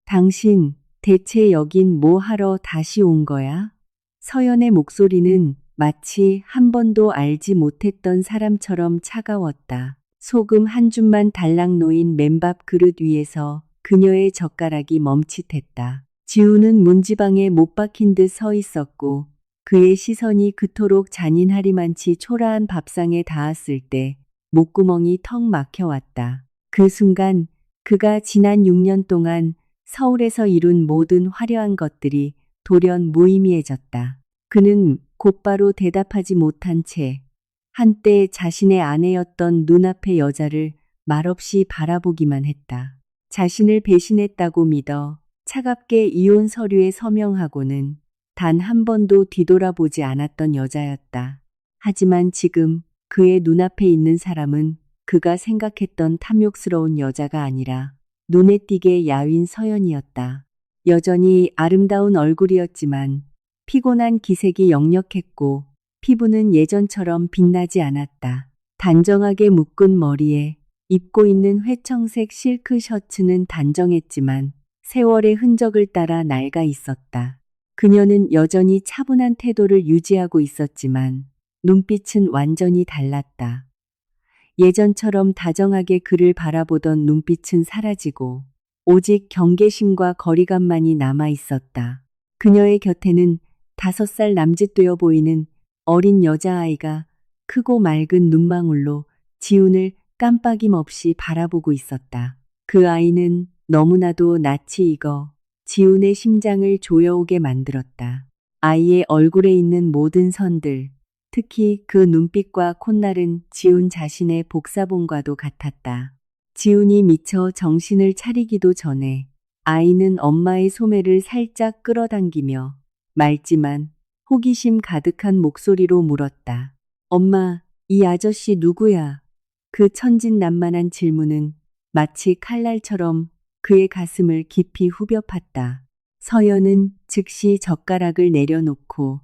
당신, 대체 여긴 뭐 하러 다시 온 거야? 서연의 목소리는 마치 한 번도 알지 못했던 사람처럼 차가웠다. 소금 한 줌만 달랑 놓인 맨밥 그릇 위에서 그녀의 젓가락이 멈칫했다. 지우는 문지방에 못 박힌 듯 서 있었고 그의 시선이 그토록 잔인하리만치 초라한 밥상에 닿았을 때 목구멍이 턱 막혀왔다. 그 순간 그가 지난 6년 동안 서울에서 이룬 모든 화려한 것들이 돌연 무의미해졌다. 그는 곧바로 대답하지 못한 채 한때 자신의 아내였던 눈앞의 여자를 말없이 바라보기만 했다. 자신을 배신했다고 믿어 차갑게 이혼 서류에 서명하고는 단 한 번도 뒤돌아보지 않았던 여자였다. 하지만 지금 그의 눈앞에 있는 사람은 그가 생각했던 탐욕스러운 여자가 아니라 눈에 띄게 야윈 서연이었다. 여전히 아름다운 얼굴이었지만 피곤한 기색이 역력했고 피부는 예전처럼 빛나지 않았다. 단정하게 묶은 머리에 입고 있는 회청색 실크 셔츠는 단정했지만 세월의 흔적을 따라 낡아 있었다. 그녀는 여전히 차분한 태도를 유지하고 있었지만 눈빛은 완전히 달랐다. 예전처럼 다정하게 그를 바라보던 눈빛은 사라지고 오직 경계심과 거리감만이 남아 있었다. 그녀의 곁에는 5살 남짓되어 보이는 어린 여자아이가 크고 맑은 눈망울로 지훈을 깜빡임 없이 바라보고 있었다. 그 아이는 너무나도 낯이 익어 지훈의 심장을 조여오게 만들었다. 아이의 얼굴에 있는 모든 선들, 특히 그 눈빛과 콧날은 지훈 자신의 복사본과도 같았다. 지훈이 미처 정신을 차리기도 전에 아이는 엄마의 소매를 살짝 끌어당기며 맑지만 호기심 가득한 목소리로 물었다. 엄마, 이 아저씨 누구야? 그 천진난만한 질문은 마치 칼날처럼 그의 가슴을 깊이 후벼 팠다. 서연은 즉시 젓가락을 내려놓고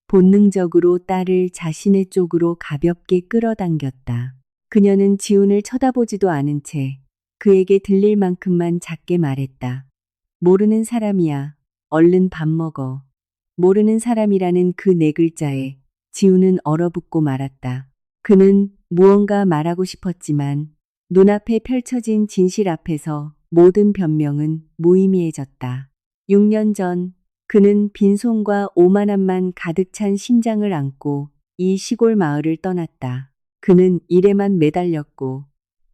본능적으로 딸을 자신의 쪽으로 가볍게 끌어당겼다. 그녀는 지훈을 쳐다보지도 않은 채 그에게 들릴 만큼만 작게 말했다. 모르는 사람이야. 얼른 밥 먹어. 모르는 사람이라는 그 네 글자에 지훈은 얼어붙고 말았다. 그는 무언가 말하고 싶었지만 눈앞에 펼쳐진 진실 앞에서 모든 변명은 무의미해졌다. 6년 전 그는 빈손과 오만함만 가득 찬 심장을 안고 이 시골 마을을 떠났다. 그는 일에만 매달렸고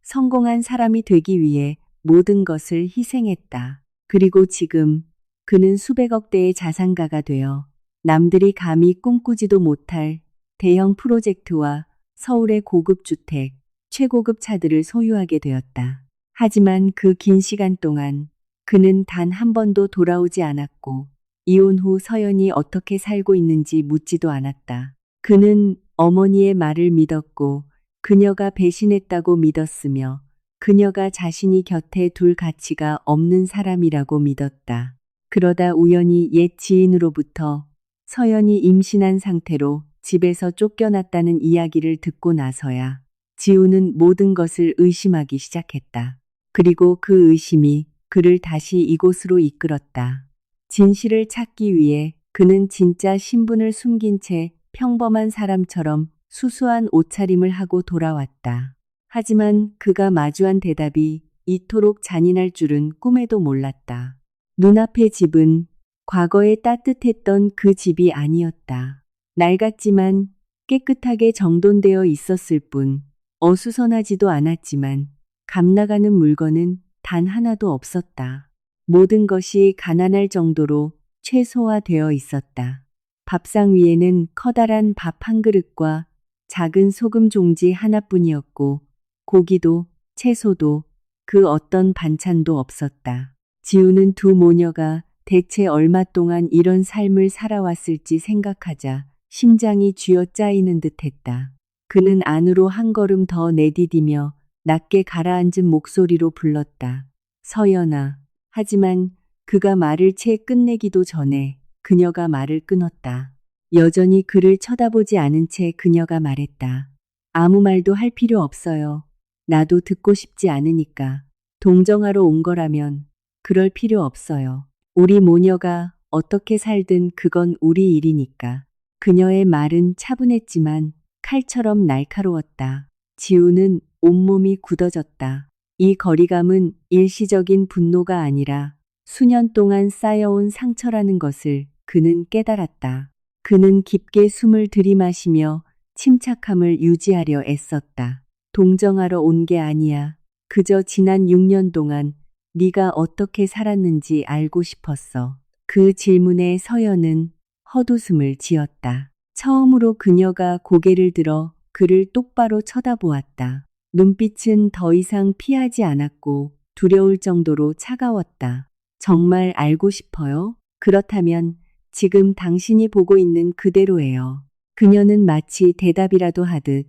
성공한 사람이 되기 위해 모든 것을 희생했다. 그리고 지금 그는 수백억 대의 자산가가 되어 남들이 감히 꿈꾸지도 못할 대형 프로젝트와 서울의 고급 주택, 최고급 차들을 소유하게 되었다. 하지만 그 긴 시간 동안 그는 단 한 번도 돌아오지 않았고 이혼 후 서연이 어떻게 살고 있는지 묻지도 않았다. 그는 어머니의 말을 믿었고 그녀가 배신했다고 믿었으며 그녀가 자신이 곁에 둘 가치가 없는 사람이라고 믿었다. 그러다 우연히 옛 지인으로부터 서연이 임신한 상태로 집에서 쫓겨났다는 이야기를 듣고 나서야 지우는 모든 것을 의심하기 시작했다. 그리고 그 의심이 그를 다시 이곳으로 이끌었다. 진실을 찾기 위해 그는 진짜 신분을 숨긴 채 평범한 사람처럼 수수한 옷차림을 하고 돌아왔다. 하지만 그가 마주한 대답이 이토록 잔인할 줄은 꿈에도 몰랐다. 눈앞의 집은 과거에 따뜻했던 그 집이 아니었다. 낡았지만 깨끗하게 정돈되어 있었을 뿐 어수선하지도 않았지만 값나가는 물건은 단 하나도 없었다. 모든 것이 가난할 정도로 최소화되어 있었다. 밥상 위에는 커다란 밥 한 그릇과 작은 소금 종지 하나뿐이었고 고기도 채소도 그 어떤 반찬도 없었다. 지우는 두 모녀가 대체 얼마 동안 이런 삶을 살아왔을지 생각하자 심장이 쥐어짜이는 듯했다. 그는 안으로 한 걸음 더 내디디며 낮게 가라앉은 목소리로 불렀다. 서연아. 하지만 그가 말을 채 끝내기도 전에 그녀가 말을 끊었다. 여전히 그를 쳐다보지 않은 채 그녀가 말했다. 아무 말도 할 필요 없어요. 나도 듣고 싶지 않으니까. 동정하러 온 거라면 그럴 필요 없어요. 우리 모녀가 어떻게 살든 그건 우리 일이니까. 그녀의 말은 차분했지만 칼처럼 날카로웠다. 지우는 온몸이 굳어졌다. 이 거리감은 일시적인 분노가 아니라 수년 동안 쌓여온 상처라는 것을 그는 깨달았다. 그는 깊게 숨을 들이마시며 침착함을 유지하려 애썼다. 동정하러 온 게 아니야. 그저 지난 6년 동안 네가 어떻게 살았는지 알고 싶었어. 그 질문에 서연은 헛웃음을 지었다. 처음으로 그녀가 고개를 들어 그를 똑바로 쳐다보았다. 눈빛은 더 이상 피하지 않았고 두려울 정도로 차가웠다. 정말 알고 싶어요? 그렇다면 지금 당신이 보고 있는 그대로예요. 그녀는 마치 대답이라도 하듯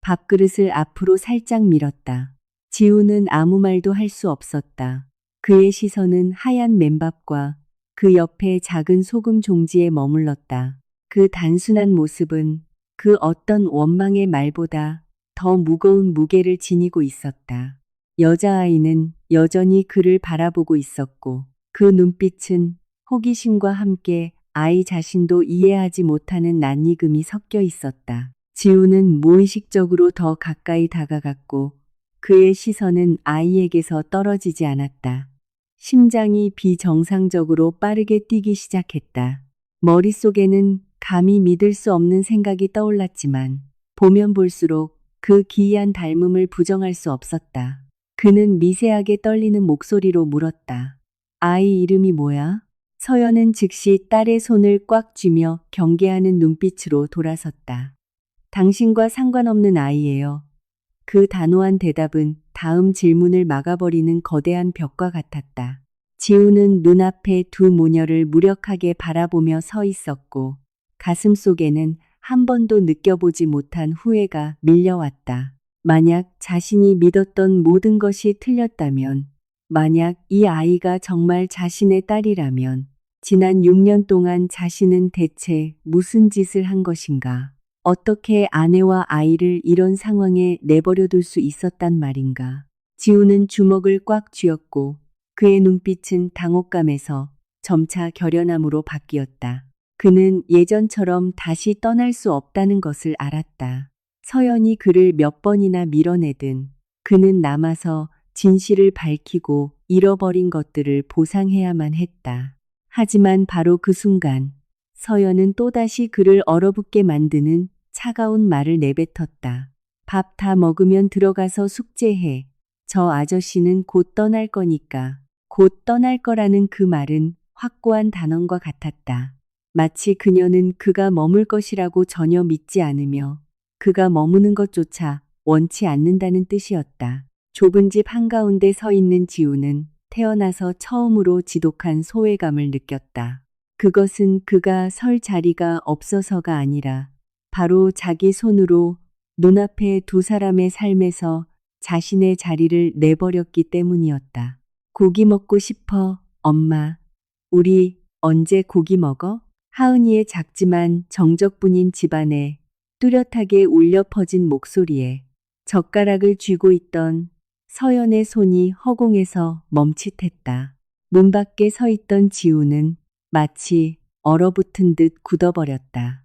밥그릇을 앞으로 살짝 밀었다. 지우는 아무 말도 할 수 없었다. 그의 시선은 하얀 맨밥과 그 옆에 작은 소금 종지에 머물렀다. 그 단순한 모습은 그 어떤 원망의 말보다 더 무거운 무게를 지니고 있었다. 여자아이는 여전히 그를 바라보고 있었고 그 눈빛은 호기심과 함께 아이 자신도 이해하지 못하는 낯익음이 섞여 있었다. 지우는 무의식적으로 더 가까이 다가갔고 그의 시선은 아이에게서 떨어지지 않았다. 심장이 비정상적으로 빠르게 뛰기 시작했다. 머릿속에는 감히 믿을 수 없는 생각이 떠올랐지만 보면 볼수록 그 기이한 닮음을 부정할 수 없었다. 그는 미세하게 떨리는 목소리로 물었다. 아이 이름이 뭐야? 서연은 즉시 딸의 손을 꽉 쥐며 경계하는 눈빛으로 돌아섰다. 당신과 상관없는 아이예요. 그 단호한 대답은 다음 질문을 막아버리는 거대한 벽과 같았다. 지우는 눈앞에 두 모녀를 무력하게 바라보며 서 있었고 가슴 속에는 한 번도 느껴보지 못한 후회가 밀려왔다. 만약 자신이 믿었던 모든 것이 틀렸다면, 만약 이 아이가 정말 자신의 딸이라면, 지난 6년 동안 자신은 대체 무슨 짓을 한 것인가? 어떻게 아내와 아이를 이런 상황에 내버려둘 수 있었단 말인가? 지우는 주먹을 꽉 쥐었고 그의 눈빛은 당혹감에서 점차 결연함으로 바뀌었다. 그는 예전처럼 다시 떠날 수 없다는 것을 알았다. 서연이 그를 몇 번이나 밀어내든 그는 남아서 진실을 밝히고 잃어버린 것들을 보상해야만 했다. 하지만 바로 그 순간 서연은 또다시 그를 얼어붙게 만드는 차가운 말을 내뱉었다. 밥 다 먹으면 들어가서 숙제해. 저 아저씨는 곧 떠날 거니까. 곧 떠날 거라는 그 말은 확고한 단언과 같았다. 마치 그녀는 그가 머물 것이라고 전혀 믿지 않으며 그가 머무는 것조차 원치 않는다는 뜻이었다. 좁은 집 한가운데 서 있는 지우는 태어나서 처음으로 지독한 소외감을 느꼈다. 그것은 그가 설 자리가 없어서가 아니라 바로 자기 손으로 눈앞에 두 사람의 삶에서 자신의 자리를 내버렸기 때문이었다. 고기 먹고 싶어, 엄마. 우리 언제 고기 먹어? 하은이의 작지만 정적분인 집안에 뚜렷하게 울려 퍼진 목소리에 젓가락을 쥐고 있던 서연의 손이 허공에서 멈칫했다. 문 밖에 서 있던 지우는 마치 얼어붙은 듯 굳어버렸다.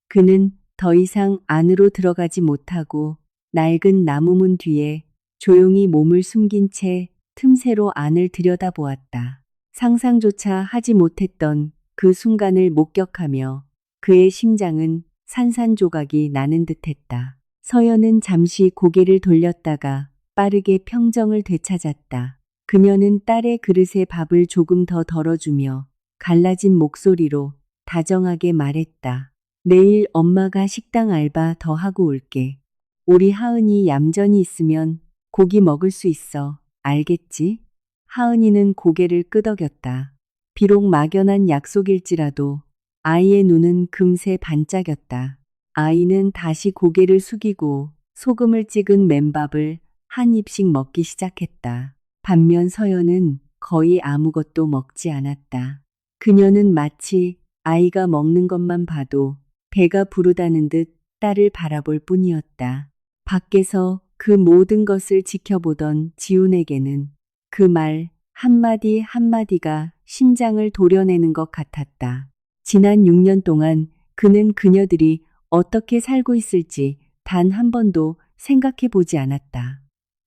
그는 더 이상 안으로 들어가지 못하고 낡은 나무문 뒤에 조용히 몸을 숨긴 채 틈새로 안을 들여다보았다. 상상조차 하지 못했던 그 순간을 목격하며 그의 심장은 산산조각이 나는 듯했다. 서연은 잠시 고개를 돌렸다가 빠르게 평정을 되찾았다. 그녀는 딸의 그릇에 밥을 조금 더 덜어주며 갈라진 목소리로 다정하게 말했다. 내일 엄마가 식당 알바 더 하고 올게. 우리 하은이 얌전히 있으면 고기 먹을 수 있어. 알겠지? 하은이는 고개를 끄덕였다. 비록 막연한 약속일지라도 아이의 눈은 금세 반짝였다. 아이는 다시 고개를 숙이고 소금을 찍은 맨밥을 한 입씩 먹기 시작했다. 반면 서연은 거의 아무것도 먹지 않았다. 그녀는 마치 아이가 먹는 것만 봐도 배가 부르다는 듯 딸을 바라볼 뿐이었다. 밖에서 그 모든 것을 지켜보던 지훈에게는 그 말 한마디 한마디가 심장을 도려내는 것 같았다. 지난 6년 동안 그는 그녀들이 어떻게 살고 있을지 단 한 번도 생각해 보지 않았다.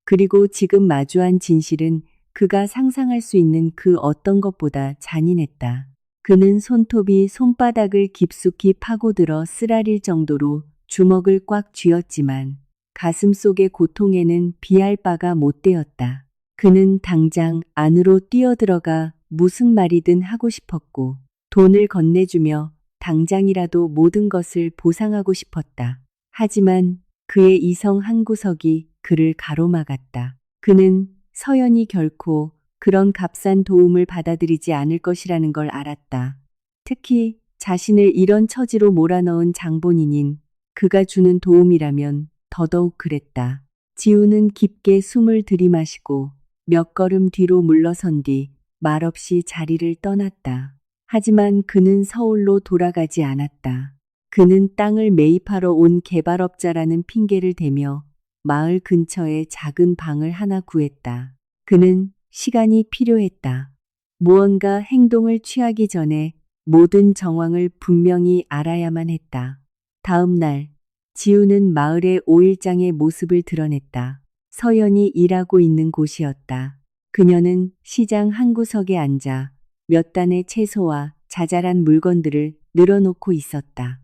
그리고 지금 마주한 진실은 그가 상상할 수 있는 그 어떤 것보다 잔인했다. 그는 손톱이 손바닥을 깊숙이 파고들어 쓰라릴 정도로 주먹을 꽉 쥐었지만 가슴 속의 고통에는 비할 바가 못 되었다. 그는 당장 안으로 뛰어들어가 무슨 말이든 하고 싶었고 돈을 건네주며 당장이라도 모든 것을 보상하고 싶었다. 하지만 그의 이성 한 구석이 그를 가로막았다. 그는 서연이 결코 그런 값싼 도움을 받아들이지 않을 것이라는 걸 알았다. 특히 자신을 이런 처지로 몰아넣은 장본인인 그가 주는 도움이라면 더더욱 그랬다. 지우는 깊게 숨을 들이마시고 몇 걸음 뒤로 물러선 뒤 말없이 자리를 떠났다. 하지만 그는 서울로 돌아가지 않았다. 그는 땅을 매입하러 온 개발업자라는 핑계를 대며 마을 근처에 작은 방을 하나 구했다. 그는 시간이 필요했다. 무언가 행동을 취하기 전에 모든 정황을 분명히 알아야만 했다. 다음 날, 지우는 마을의 오일장의 모습을 드러냈다. 서연이 일하고 있는 곳이었다. 그녀는 시장 한 구석에 앉아 몇 단의 채소와 자잘한 물건들을 늘어놓고 있었다.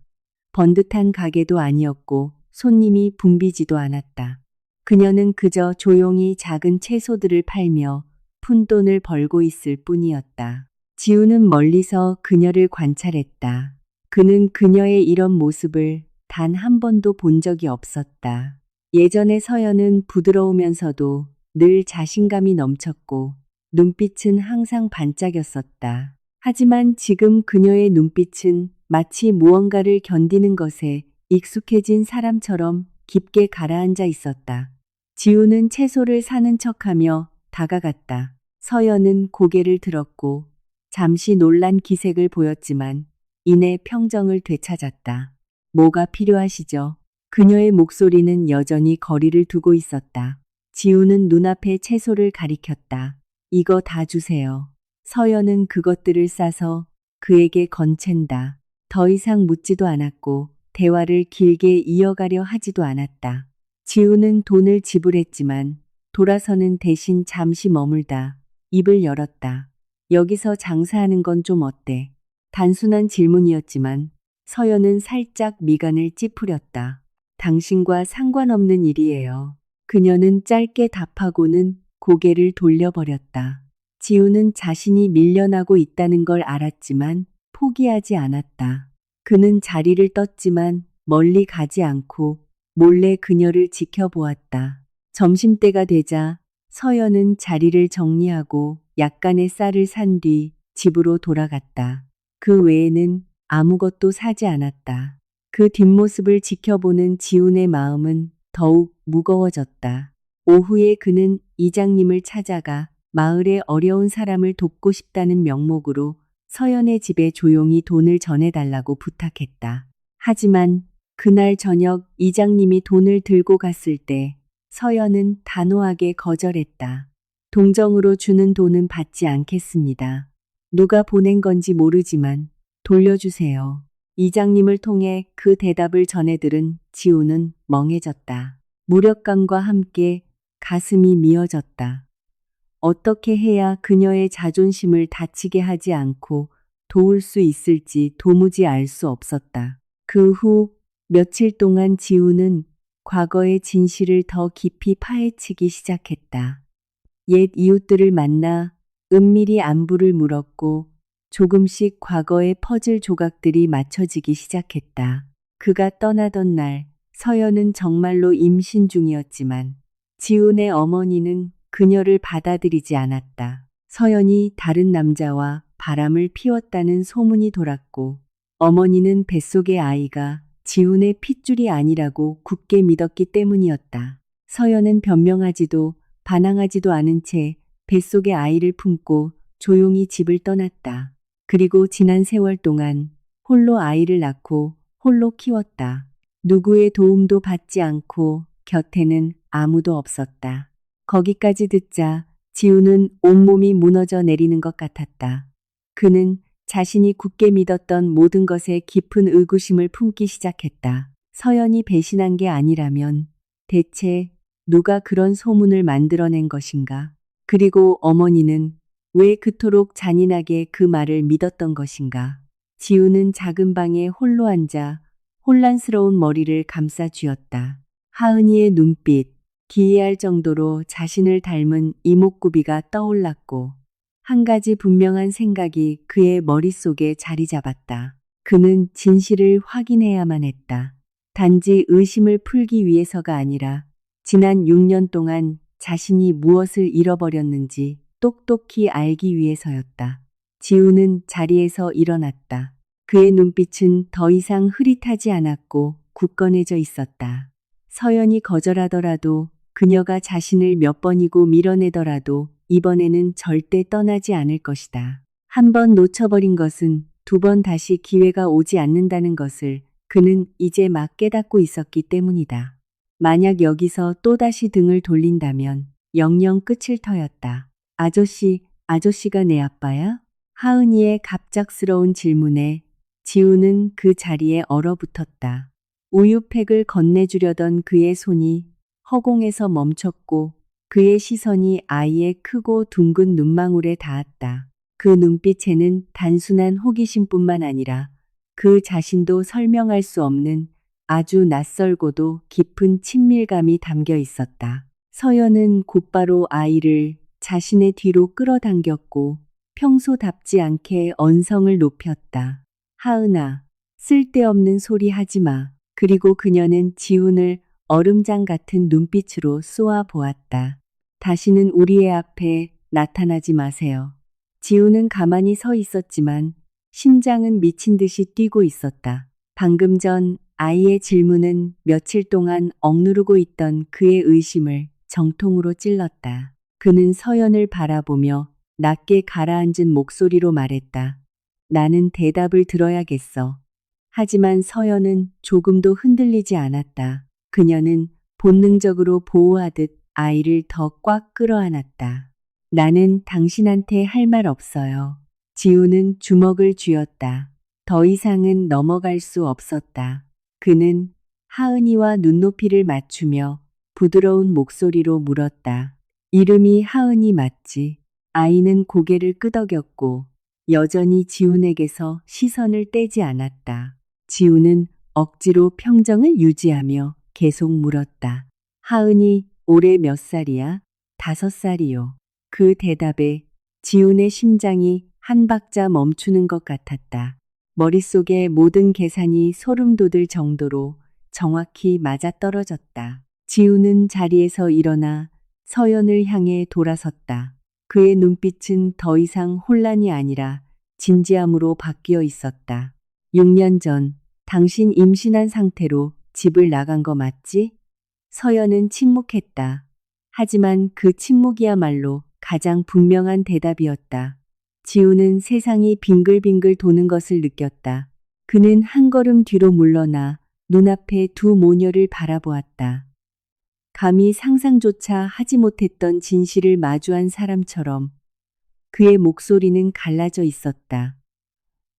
번듯한 가게도 아니었고 손님이 붐비지도 않았다. 그녀는 그저 조용히 작은 채소들을 팔며 푼돈을 벌고 있을 뿐이었다. 지우는 멀리서 그녀를 관찰했다. 그는 그녀의 이런 모습을 단 한 번도 본 적이 없었다. 예전에 서연은 부드러우면서도 늘 자신감이 넘쳤고 눈빛은 항상 반짝였었다. 하지만 지금 그녀의 눈빛은 마치 무언가를 견디는 것에 익숙해진 사람처럼 깊게 가라앉아 있었다. 지우는 채소를 사는 척하며 다가갔다. 서연은 고개를 들었고 잠시 놀란 기색을 보였지만 이내 평정을 되찾았다. 뭐가 필요하시죠? 그녀의 목소리는 여전히 거리를 두고 있었다. 지우는 눈앞에 채소를 가리켰다. 이거 다 주세요. 서연은 그것들을 싸서 그에게 건넨다. 더 이상 묻지도 않았고 대화를 길게 이어가려 하지도 않았다. 지우는 돈을 지불했지만 돌아서는 대신 잠시 머물다 입을 열었다. 여기서 장사하는 건 좀 어때? 단순한 질문이었지만 서연은 살짝 미간을 찌푸렸다. 당신과 상관없는 일이에요. 그녀는 짧게 답하고는 고개를 돌려버렸다. 지우는 자신이 밀려나고 있다는 걸 알았지만 포기하지 않았다. 그는 자리를 떴지만 멀리 가지 않고 몰래 그녀를 지켜보았다. 점심때가 되자 서연은 자리를 정리하고 약간의 쌀을 산 뒤 집으로 돌아갔다. 그 외에는 아무것도 사지 않았다. 그 뒷모습을 지켜보는 지훈의 마음은 더욱 무거워졌다. 오후에 그는 이장님을 찾아가 마을의 어려운 사람을 돕고 싶다는 명목으로 서연의 집에 조용히 돈을 전해달라고 부탁했다. 하지만 그날 저녁 이장님이 돈을 들고 갔을 때 서연은 단호하게 거절했다. 동정으로 주는 돈은 받지 않겠습니다. 누가 보낸 건지 모르지만 돌려주세요. 이장님을 통해 그 대답을 전해들은 지우는 멍해졌다. 무력감과 함께 가슴이 미어졌다. 어떻게 해야 그녀의 자존심을 다치게 하지 않고 도울 수 있을지 도무지 알 수 없었다. 그 후 며칠 동안 지우는 과거의 진실을 더 깊이 파헤치기 시작했다. 옛 이웃들을 만나 은밀히 안부를 물었고 조금씩 과거의 퍼즐 조각들이 맞춰지기 시작했다. 그가 떠나던 날 서연은 정말로 임신 중이었지만 지훈의 어머니는 그녀를 받아들이지 않았다. 서연이 다른 남자와 바람을 피웠다는 소문이 돌았고 어머니는 뱃속의 아이가 지훈의 핏줄이 아니라고 굳게 믿었기 때문이었다. 서연은 변명하지도 반항하지도 않은 채 뱃속의 아이를 품고 조용히 집을 떠났다. 그리고 지난 세월 동안 홀로 아이를 낳고 홀로 키웠다. 누구의 도움도 받지 않고 곁에는 아무도 없었다. 거기까지 듣자 지우는 온몸이 무너져 내리는 것 같았다. 그는 자신이 굳게 믿었던 모든 것에 깊은 의구심을 품기 시작했다. 서연이 배신한 게 아니라면 대체 누가 그런 소문을 만들어낸 것인가? 그리고 어머니는 왜 그토록 잔인하게 그 말을 믿었던 것인가? 지우는 작은 방에 홀로 앉아 혼란스러운 머리를 감싸 쥐었다. 하은이의 눈빛, 기이할 정도로 자신을 닮은 이목구비가 떠올랐고 한 가지 분명한 생각이 그의 머릿속에 자리 잡았다. 그는 진실을 확인해야만 했다. 단지 의심을 풀기 위해서가 아니라 지난 6년 동안 자신이 무엇을 잃어버렸는지 똑똑히 알기 위해서였다. 지우는 자리에서 일어났다. 그의 눈빛은 더 이상 흐릿하지 않았고 굳건해져 있었다. 서연이 거절하더라도 그녀가 자신을 몇 번이고 밀어내더라도 이번에는 절대 떠나지 않을 것이다. 한 번 놓쳐버린 것은 두 번 다시 기회가 오지 않는다는 것을 그는 이제 막 깨닫고 있었기 때문이다. 만약 여기서 또다시 등을 돌린다면 영영 끝일 터였다. 아저씨가 내 아빠야? 하은이의 갑작스러운 질문에 지우는 그 자리에 얼어붙었다. 우유팩을 건네주려던 그의 손이 허공에서 멈췄고 그의 시선이 아이의 크고 둥근 눈망울에 닿았다. 그 눈빛에는 단순한 호기심뿐만 아니라 그 자신도 설명할 수 없는 아주 낯설고도 깊은 친밀감이 담겨 있었다. 서연은 곧바로 아이를 자신의 뒤로 끌어당겼고 평소답지 않게 언성을 높였다. 하은아, 쓸데없는 소리 하지 마. 그리고 그녀는 지훈을 얼음장 같은 눈빛으로 쏘아 보았다. 다시는 우리의 앞에 나타나지 마세요. 지훈은 가만히 서 있었지만 심장은 미친 듯이 뛰고 있었다. 방금 전 아이의 질문은 며칠 동안 억누르고 있던 그의 의심을 정통으로 찔렀다. 그는 서연을 바라보며 낮게 가라앉은 목소리로 말했다. 나는 대답을 들어야겠어. 하지만 서연은 조금도 흔들리지 않았다. 그녀는 본능적으로 보호하듯 아이를 더 꽉 끌어안았다. 나는 당신한테 할 말 없어요. 지우는 주먹을 쥐었다. 더 이상은 넘어갈 수 없었다. 그는 하은이와 눈높이를 맞추며 부드러운 목소리로 물었다. 이름이 하은이 맞지? 아이는 고개를 끄덕였고 여전히 지훈에게서 시선을 떼지 않았다. 지훈은 억지로 평정을 유지하며 계속 물었다. 하은이 올해 몇 살이야? 5살이요. 그 대답에 지훈의 심장이 한 박자 멈추는 것 같았다. 머릿속의 모든 계산이 소름 돋을 정도로 정확히 맞아떨어졌다. 지훈은 자리에서 일어나 서연을 향해 돌아섰다. 그의 눈빛은 더 이상 혼란이 아니라 진지함으로 바뀌어 있었다. 6년 전 당신 임신한 상태로 집을 나간 거 맞지? 서연은 침묵했다. 하지만 그 침묵이야말로 가장 분명한 대답이었다. 지우는 세상이 빙글빙글 도는 것을 느꼈다. 그는 한 걸음 뒤로 물러나 눈앞에 두 모녀를 바라보았다. 감히 상상조차 하지 못했던 진실을 마주한 사람처럼 그의 목소리는 갈라져 있었다.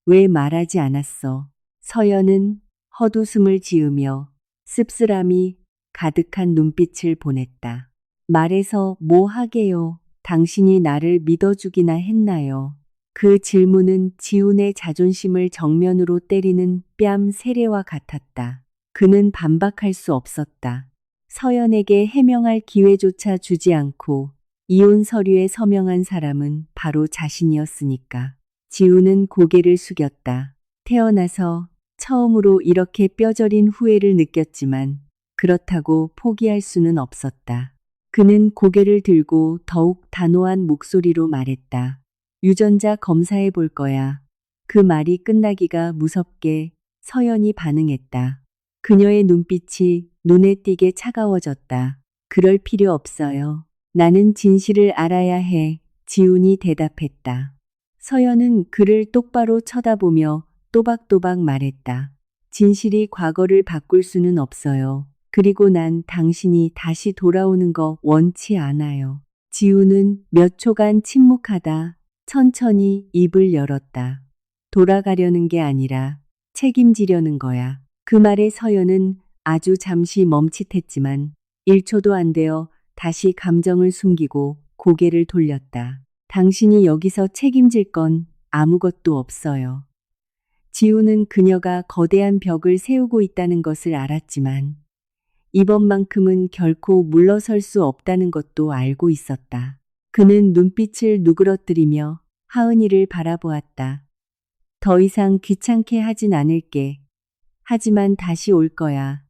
왜 말하지 않았어? 서연은 헛웃음을 지으며 씁쓸함이 가득한 눈빛을 보냈다. 말해서 뭐 하게요? 당신이 나를 믿어주기나 했나요? 그 질문은 지훈의 자존심을 정면으로 때리는 뺨 세례와 같았다. 그는 반박할 수 없었다. 서연에게 해명할 기회조차 주지 않고 이혼 서류에 서명한 사람은 바로 자신이었으니까. 지훈은 고개를 숙였다. 태어나서 처음으로 이렇게 뼈저린 후회를 느꼈지만 그렇다고 포기할 수는 없었다. 그는 고개를 들고 더욱 단호한 목소리로 말했다. 유전자 검사해 볼 거야. 그 말이 끝나기가 무섭게 서연이 반응했다. 그녀의 눈빛이 눈에 띄게 차가워졌다. 그럴 필요 없어요. 나는 진실을 알아야 해. 지훈이 대답했다. 서연은 그를 똑바로 쳐다보며 또박또박 말했다. 진실이 과거를 바꿀 수는 없어요. 그리고 난 당신이 다시 돌아오는 거 원치 않아요. 지우는 몇 초간 침묵하다 천천히 입을 열었다. 돌아가려는 게 아니라 책임지려는 거야. 그 말에 서연은 아주 잠시 멈칫했지만 1초도 안 되어 다시 감정을 숨기고 고개를 돌렸다. 당신이 여기서 책임질 건 아무것도 없어요. 지우는 그녀가 거대한 벽을 세우고 있다는 것을 알았지만 이번만큼은 결코 물러설 수 없다는 것도 알고 있었다. 그는 눈빛을 누그러뜨리며 하은이를 바라보았다. 더 이상 귀찮게 하진 않을게. 하지만 다시 올 거야.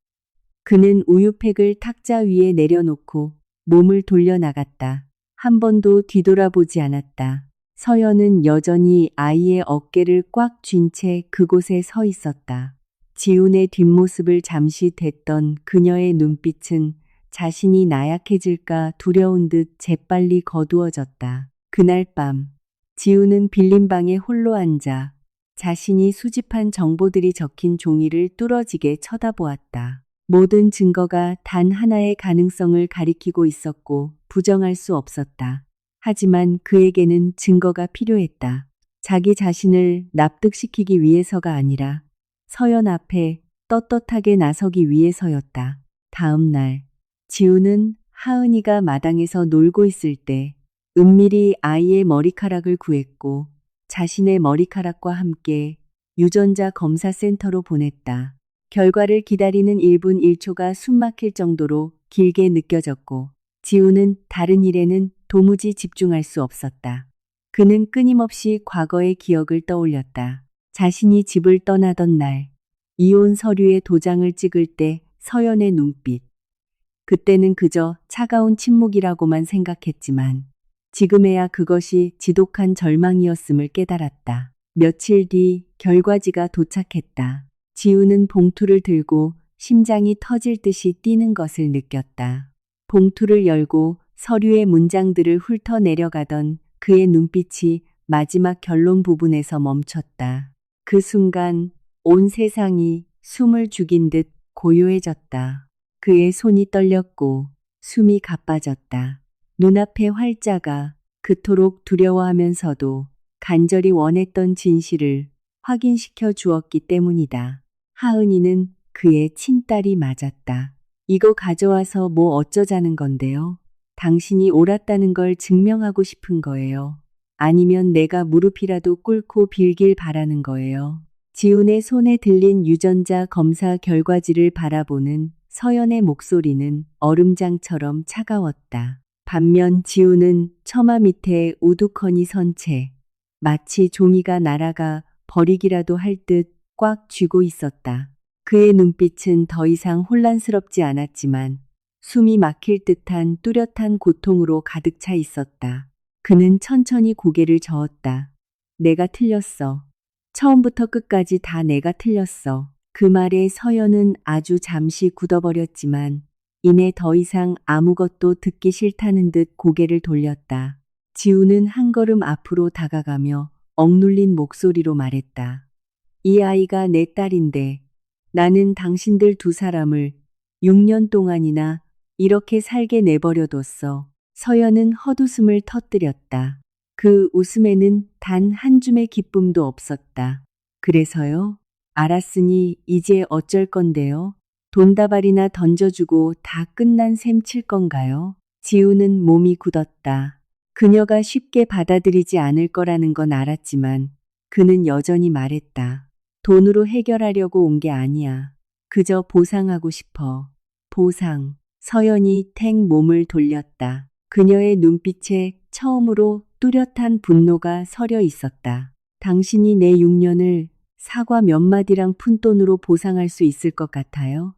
그는 우유팩을 탁자 위에 내려놓고 몸을 돌려나갔다. 한 번도 뒤돌아보지 않았다. 서연은 여전히 아이의 어깨를 꽉 쥔 채 그곳에 서 있었다. 지훈의 뒷모습을 잠시 댔던 그녀의 눈빛은 자신이 나약해질까 두려운 듯 재빨리 거두어졌다. 그날 밤, 지훈은 빌린 방에 홀로 앉아 자신이 수집한 정보들이 적힌 종이를 뚫어지게 쳐다보았다. 모든 증거가 단 하나의 가능성을 가리키고 있었고 부정할 수 없었다. 하지만 그에게는 증거가 필요했다. 자기 자신을 납득시키기 위해서가 아니라 서연 앞에 떳떳하게 나서기 위해서였다. 다음 날, 지우는 하은이가 마당에서 놀고 있을 때 은밀히 아이의 머리카락을 구했고 자신의 머리카락과 함께 유전자 검사센터로 보냈다. 결과를 기다리는 1분 1초가 숨막힐 정도로 길게 느껴졌고 지우는 다른 일에는 도무지 집중할 수 없었다. 그는 끊임없이 과거의 기억을 떠올렸다. 자신이 집을 떠나던 날, 이혼 서류에 도장을 찍을 때 서연의 눈빛. 그때는 그저 차가운 침묵이라고만 생각했지만 지금에야 그것이 지독한 절망이었음을 깨달았다. 며칠 뒤 결과지가 도착했다. 지우는 봉투를 들고 심장이 터질 듯이 뛰는 것을 느꼈다. 봉투를 열고 서류의 문장들을 훑어내려가던 그의 눈빛이 마지막 결론 부분에서 멈췄다. 그 순간 온 세상이 숨을 죽인 듯 고요해졌다. 그의 손이 떨렸고 숨이 가빠졌다. 눈앞의 활자가 그토록 두려워하면서도 간절히 원했던 진실을 확인시켜 주었기 때문이다. 하은이는 그의 친딸이 맞았다. 이거 가져와서 뭐 어쩌자는 건데요? 당신이 옳았다는 걸 증명하고 싶은 거예요. 아니면 내가 무릎이라도 꿇고 빌길 바라는 거예요. 지훈의 손에 들린 유전자 검사 결과지를 바라보는 서연의 목소리는 얼음장처럼 차가웠다. 반면 지훈은 처마 밑에 우두커니 선 채 마치 종이가 날아가 버리기라도 할 듯 꽉 쥐고 있었다. 그의 눈빛은 더 이상 혼란스럽지 않았지만 숨이 막힐 듯한 뚜렷한 고통으로 가득 차 있었다. 그는 천천히 고개를 저었다. 내가 틀렸어. 처음부터 끝까지 다 내가 틀렸어. 그 말에 서연은 아주 잠시 굳어버렸지만 이내 더 이상 아무것도 듣기 싫다는 듯 고개를 돌렸다. 지우는 한 걸음 앞으로 다가가며 억눌린 목소리로 말했다. 이 아이가 내 딸인데 나는 당신들 두 사람을 6년 동안이나 이렇게 살게 내버려뒀어. 서연은 헛웃음을 터뜨렸다. 그 웃음에는 단 한 줌의 기쁨도 없었다. 그래서요? 알았으니 이제 어쩔 건데요? 돈다발이나 던져주고 다 끝난 셈 칠 건가요? 지우는 몸이 굳었다. 그녀가 쉽게 받아들이지 않을 거라는 건 알았지만 그는 여전히 말했다. 돈으로 해결하려고 온 게 아니야. 그저 보상하고 싶어. 보상. 서연이 탱 몸을 돌렸다. 그녀의 눈빛에 처음으로 뚜렷한 분노가 서려 있었다. 당신이 내 6년을 사과 몇 마디랑 푼돈으로 보상할 수 있을 것 같아요?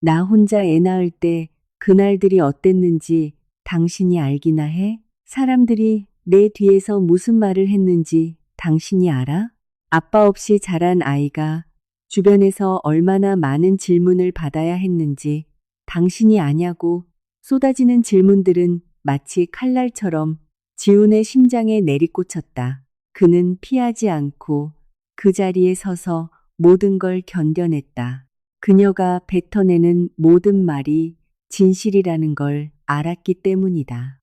나 혼자 애 낳을 때 그날들이 어땠는지 당신이 알기나 해? 사람들이 내 뒤에서 무슨 말을 했는지 당신이 알아? 아빠 없이 자란 아이가 주변에서 얼마나 많은 질문을 받아야 했는지 당신이 아냐고. 쏟아지는 질문들은 마치 칼날처럼 지훈의 심장에 내리꽂혔다. 그는 피하지 않고 그 자리에 서서 모든 걸 견뎌냈다. 그녀가 뱉어내는 모든 말이 진실이라는 걸 알았기 때문이다.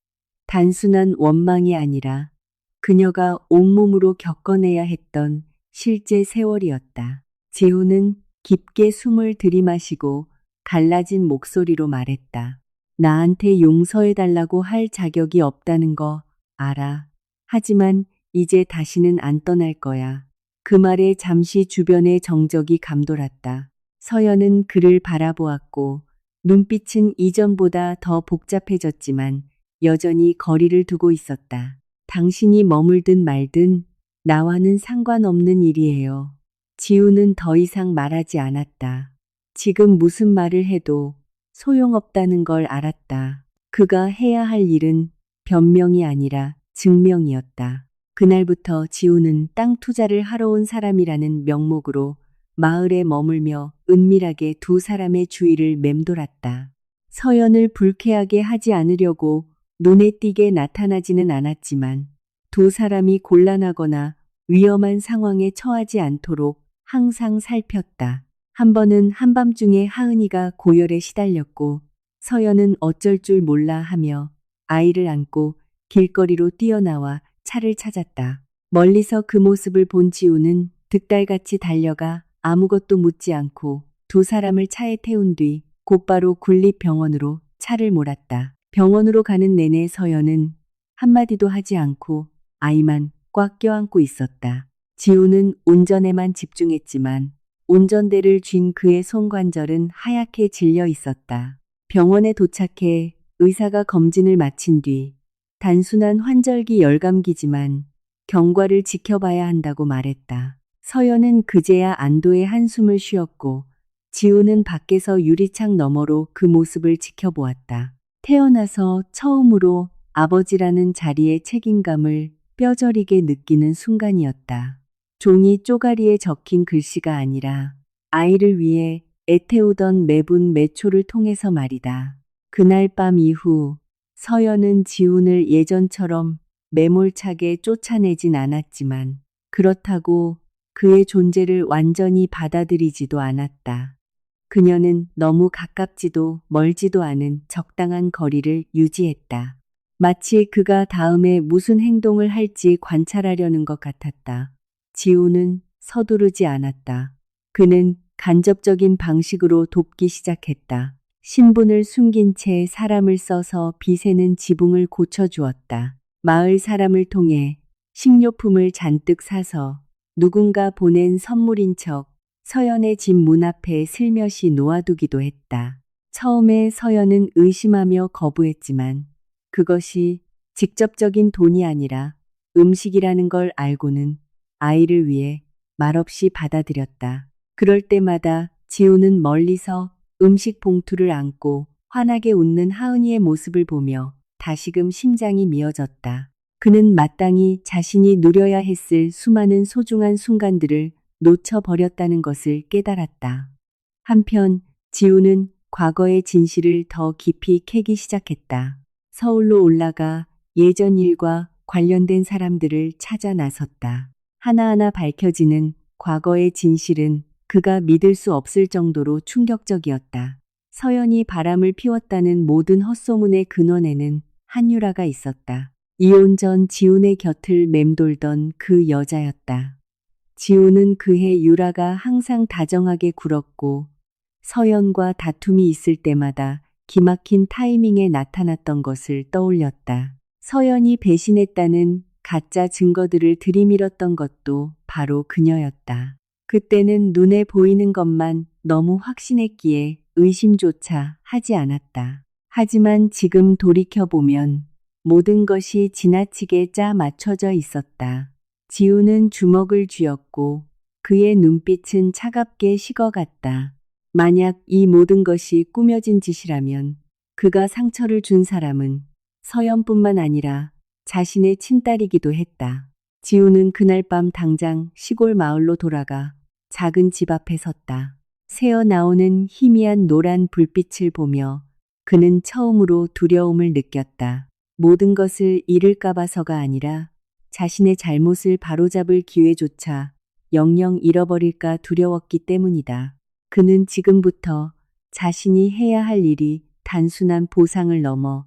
단순한 원망이 아니라 그녀가 온몸으로 겪어내야 했던 실제 세월이었다. 지우는 깊게 숨을 들이마시고 갈라진 목소리로 말했다. 나한테 용서해달라고 할 자격이 없다는 거 알아. 하지만 이제 다시는 안 떠날 거야. 그 말에 잠시 주변의 정적이 감돌았다. 서연은 그를 바라보았고 눈빛은 이전보다 더 복잡해졌지만 여전히 거리를 두고 있었다. 당신이 머물든 말든 나와는 상관없는 일이에요. 지우는 더 이상 말하지 않았다. 지금 무슨 말을 해도 소용없다는 걸 알았다. 그가 해야 할 일은 변명이 아니라 증명이었다. 그날부터 지우는 땅 투자를 하러 온 사람이라는 명목으로 마을에 머물며 은밀하게 두 사람의 주위를 맴돌았다. 서연을 불쾌하게 하지 않으려고 눈에 띄게 나타나지는 않았지만 두 사람이 곤란하거나 위험한 상황에 처하지 않도록 항상 살폈다. 한 번은 한밤중에 하은이가 고열에 시달렸고 서연은 어쩔 줄 몰라 하며 아이를 안고 길거리로 뛰어나와 차를 찾았다. 멀리서 그 모습을 본 지우는 득달같이 달려가 아무것도 묻지 않고 두 사람을 차에 태운 뒤 곧바로 군립병원으로 차를 몰았다. 병원으로 가는 내내 서연은 한마디도 하지 않고 아이만 꽉 껴안고 있었다. 지우는 운전에만 집중했지만 운전대를 쥔 그의 손관절은 하얗게 질려 있었다. 병원에 도착해 의사가 검진을 마친 뒤 단순한 환절기 열감기지만 경과를 지켜봐야 한다고 말했다. 서연은 그제야 안도의 한숨을 쉬었고 지우는 밖에서 유리창 너머로 그 모습을 지켜보았다. 태어나서 처음으로 아버지라는 자리의 책임감을 뼈저리게 느끼는 순간이었다. 종이 쪼가리에 적힌 글씨가 아니라 아이를 위해 애태우던 매분 매초를 통해서 말이다. 그날 밤 이후 서연은 지훈을 예전처럼 매몰차게 쫓아내진 않았지만 그렇다고 그의 존재를 완전히 받아들이지도 않았다. 그녀는 너무 가깝지도 멀지도 않은 적당한 거리를 유지했다. 마치 그가 다음에 무슨 행동을 할지 관찰하려는 것 같았다. 지우는 서두르지 않았다. 그는 간접적인 방식으로 돕기 시작했다. 신분을 숨긴 채 사람을 써서 빚에는 지붕을 고쳐주었다. 마을 사람을 통해 식료품을 잔뜩 사서 누군가 보낸 선물인 척 서연의 집 문 앞에 슬며시 놓아두기도 했다. 처음에 서연은 의심하며 거부했지만 그것이 직접적인 돈이 아니라 음식이라는 걸 알고는 아이를 위해 말없이 받아들였다. 그럴 때마다 지우는 멀리서 음식 봉투를 안고 환하게 웃는 하은이의 모습을 보며 다시금 심장이 미어졌다. 그는 마땅히 자신이 누려야 했을 수많은 소중한 순간들을 놓쳐버렸다는 것을 깨달았다. 한편 지우는 과거의 진실을 더 깊이 캐기 시작했다. 서울로 올라가 예전 일과 관련된 사람들을 찾아 나섰다. 하나하나 밝혀지는 과거의 진실은 그가 믿을 수 없을 정도로 충격적이었다. 서연이 바람을 피웠다는 모든 헛소문의 근원에는 한유라가 있었다. 이혼 전 지훈의 곁을 맴돌던 그 여자였다. 지훈은 그해 유라가 항상 다정하게 굴었고 서연과 다툼이 있을 때마다 기막힌 타이밍에 나타났던 것을 떠올렸다. 서연이 배신했다는 가짜 증거들을 들이밀었던 것도 바로 그녀였다. 그때는 눈에 보이는 것만 너무 확신했기에 의심조차 하지 않았다. 하지만 지금 돌이켜보면 모든 것이 지나치게 짜 맞춰져 있었다. 지우는 주먹을 쥐었고 그의 눈빛은 차갑게 식어갔다. 만약 이 모든 것이 꾸며진 짓이라면 그가 상처를 준 사람은 서연뿐만 아니라 자신의 친딸이기도 했다. 지우는 그날 밤 당장 시골 마을로 돌아가 작은 집 앞에 섰다. 새어나오는 희미한 노란 불빛을 보며 그는 처음으로 두려움을 느꼈다. 모든 것을 잃을까 봐서가 아니라 자신의 잘못을 바로잡을 기회조차 영영 잃어버릴까 두려웠기 때문이다. 그는 지금부터 자신이 해야 할 일이 단순한 보상을 넘어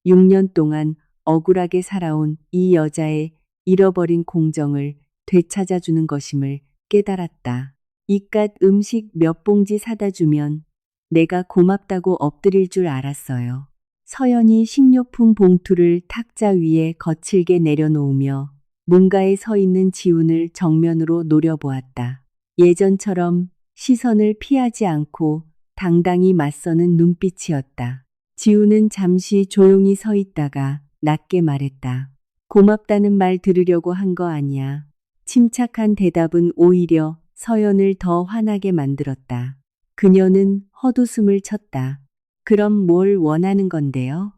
6년 동안 억울하게 살아온 이 여자의 잃어버린 공정을 되찾아주는 것임을 깨달았다. 이깟 음식 몇 봉지 사다 주면 내가 고맙다고 엎드릴 줄 알았어요. 서연이 식료품 봉투를 탁자 위에 거칠게 내려놓으며 문가에 서 있는 지훈을 정면으로 노려보았다. 예전처럼 시선을 피하지 않고 당당히 맞서는 눈빛이었다. 지훈은 잠시 조용히 서 있다가 낮게 말했다. 고맙다는 말 들으려고 한 거 아니야. 침착한 대답은 오히려 서연을 더 화나게 만들었다. 그녀는 헛웃음을 쳤다. 그럼 뭘 원하는 건데요?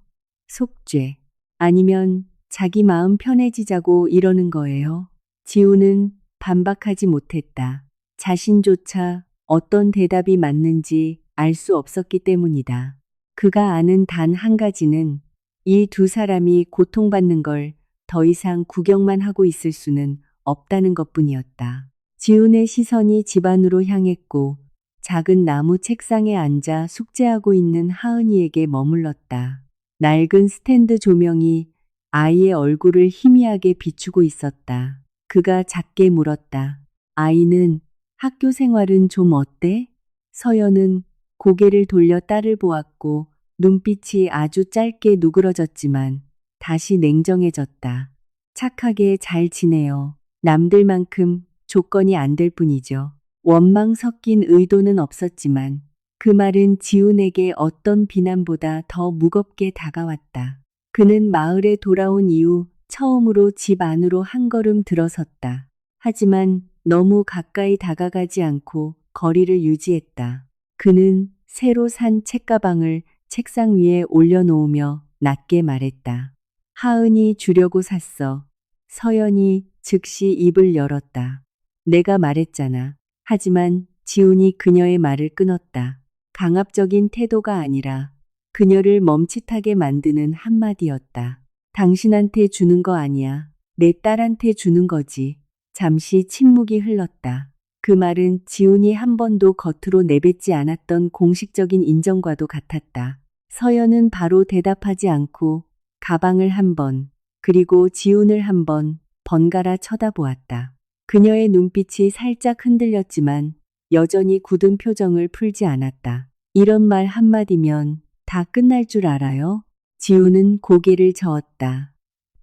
속죄. 아니면 자기 마음 편해지자고 이러는 거예요? 지훈은 반박하지 못했다. 자신조차 어떤 대답이 맞는지 알 수 없었기 때문이다. 그가 아는 단 한 가지는 이 두 사람이 고통받는 걸 더 이상 구경만 하고 있을 수는 없다는 것뿐이었다. 지훈의 시선이 집안으로 향했고 작은 나무 책상에 앉아 숙제하고 있는 하은이에게 머물렀다. 낡은 스탠드 조명이 아이의 얼굴을 희미하게 비추고 있었다. 그가 작게 물었다. 아이는 학교 생활은 좀 어때? 서연은 고개를 돌려 딸을 보았고 눈빛이 아주 짧게 누그러졌지만 다시 냉정해졌다. 착하게 잘 지내요. 남들만큼 조건이 안 될 뿐이죠. 원망 섞인 의도는 없었지만 그 말은 지훈에게 어떤 비난보다 더 무겁게 다가왔다. 그는 마을에 돌아온 이후 처음으로 집 안으로 한 걸음 들어섰다. 하지만 너무 가까이 다가가지 않고 거리를 유지했다. 그는 새로 산 책가방을 책상 위에 올려놓으며 낮게 말했다. 하은이 주려고 샀어. 서연이 즉시 입을 열었다. 내가 말했잖아. 하지만 지훈이 그녀의 말을 끊었다. 강압적인 태도가 아니라 그녀를 멈칫하게 만드는 한마디였다. 당신한테 주는 거 아니야. 내 딸한테 주는 거지. 잠시 침묵이 흘렀다. 그 말은 지훈이 한 번도 겉으로 내뱉지 않았던 공식적인 인정과도 같았다. 서연은 바로 대답하지 않고 가방을 한 번, 그리고 지훈을 한 번 번갈아 쳐다보았다. 그녀의 눈빛이 살짝 흔들렸지만 여전히 굳은 표정을 풀지 않았다. 이런 말 한마디면 다 끝날 줄 알아요? 지훈은 고개를 저었다.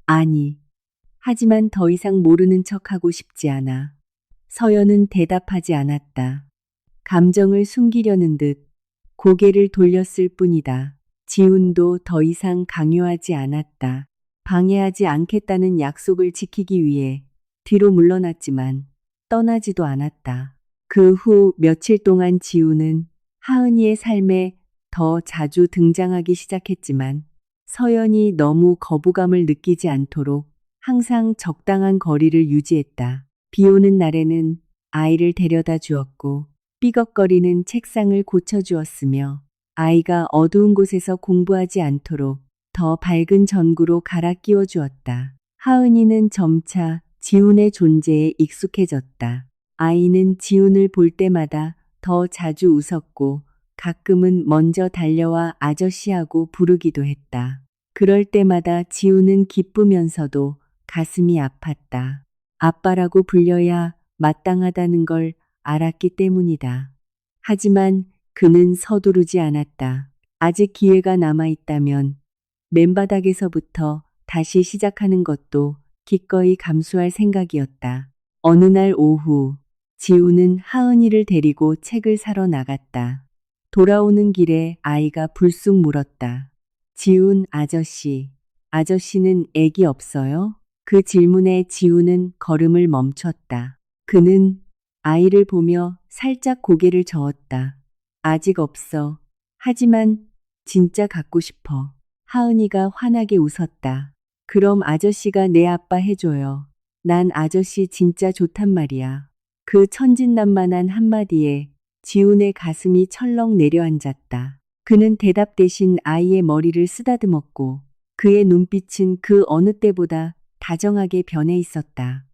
아니. 하지만 더 이상 모르는 척하고 싶지 않아. 서연은 대답하지 않았다. 감정을 숨기려는 듯 고개를 돌렸을 뿐이다. 지훈도 더 이상 강요하지 않았다. 방해하지 않겠다는 약속을 지키기 위해 뒤로 물러났지만 떠나지도 않았다. 그 후 며칠 동안 지훈은 하은이의 삶에 더 자주 등장하기 시작했지만 서연이 너무 거부감을 느끼지 않도록 항상 적당한 거리를 유지했다. 비 오는 날에는 아이를 데려다 주었고 삐걱거리는 책상을 고쳐주었으며 아이가 어두운 곳에서 공부하지 않도록 더 밝은 전구로 갈아 끼워 주었다. 하은이는 점차 지훈의 존재에 익숙해졌다. 아이는 지훈을 볼 때마다 더 자주 웃었고 가끔은 먼저 달려와 아저씨하고 부르기도 했다. 그럴 때마다 지훈은 기쁘면서도 가슴이 아팠다. 아빠라고 불려야 마땅하다는 걸 알았기 때문이다. 하지만 그는 서두르지 않았다. 아직 기회가 남아있다면 맨바닥에서부터 다시 시작하는 것도 기꺼이 감수할 생각이었다. 어느 날 오후, 지훈은 하은이를 데리고 책을 사러 나갔다. 돌아오는 길에 아이가 불쑥 물었다. 지훈 아저씨, 아저씨는 애기 없어요? 그 질문에 지훈은 걸음을 멈췄다. 그는 아이를 보며 살짝 고개를 저었다. 아직 없어. 하지만 진짜 갖고 싶어. 하은이가 환하게 웃었다. 그럼 아저씨가 내 아빠 해줘요. 난 아저씨 진짜 좋단 말이야. 그 천진난만한 한마디에 지훈의 가슴이 철렁 내려앉았다. 그는 대답 대신 아이의 머리를 쓰다듬었고 그의 눈빛은 그 어느 때보다 다정하게 변해 있었다.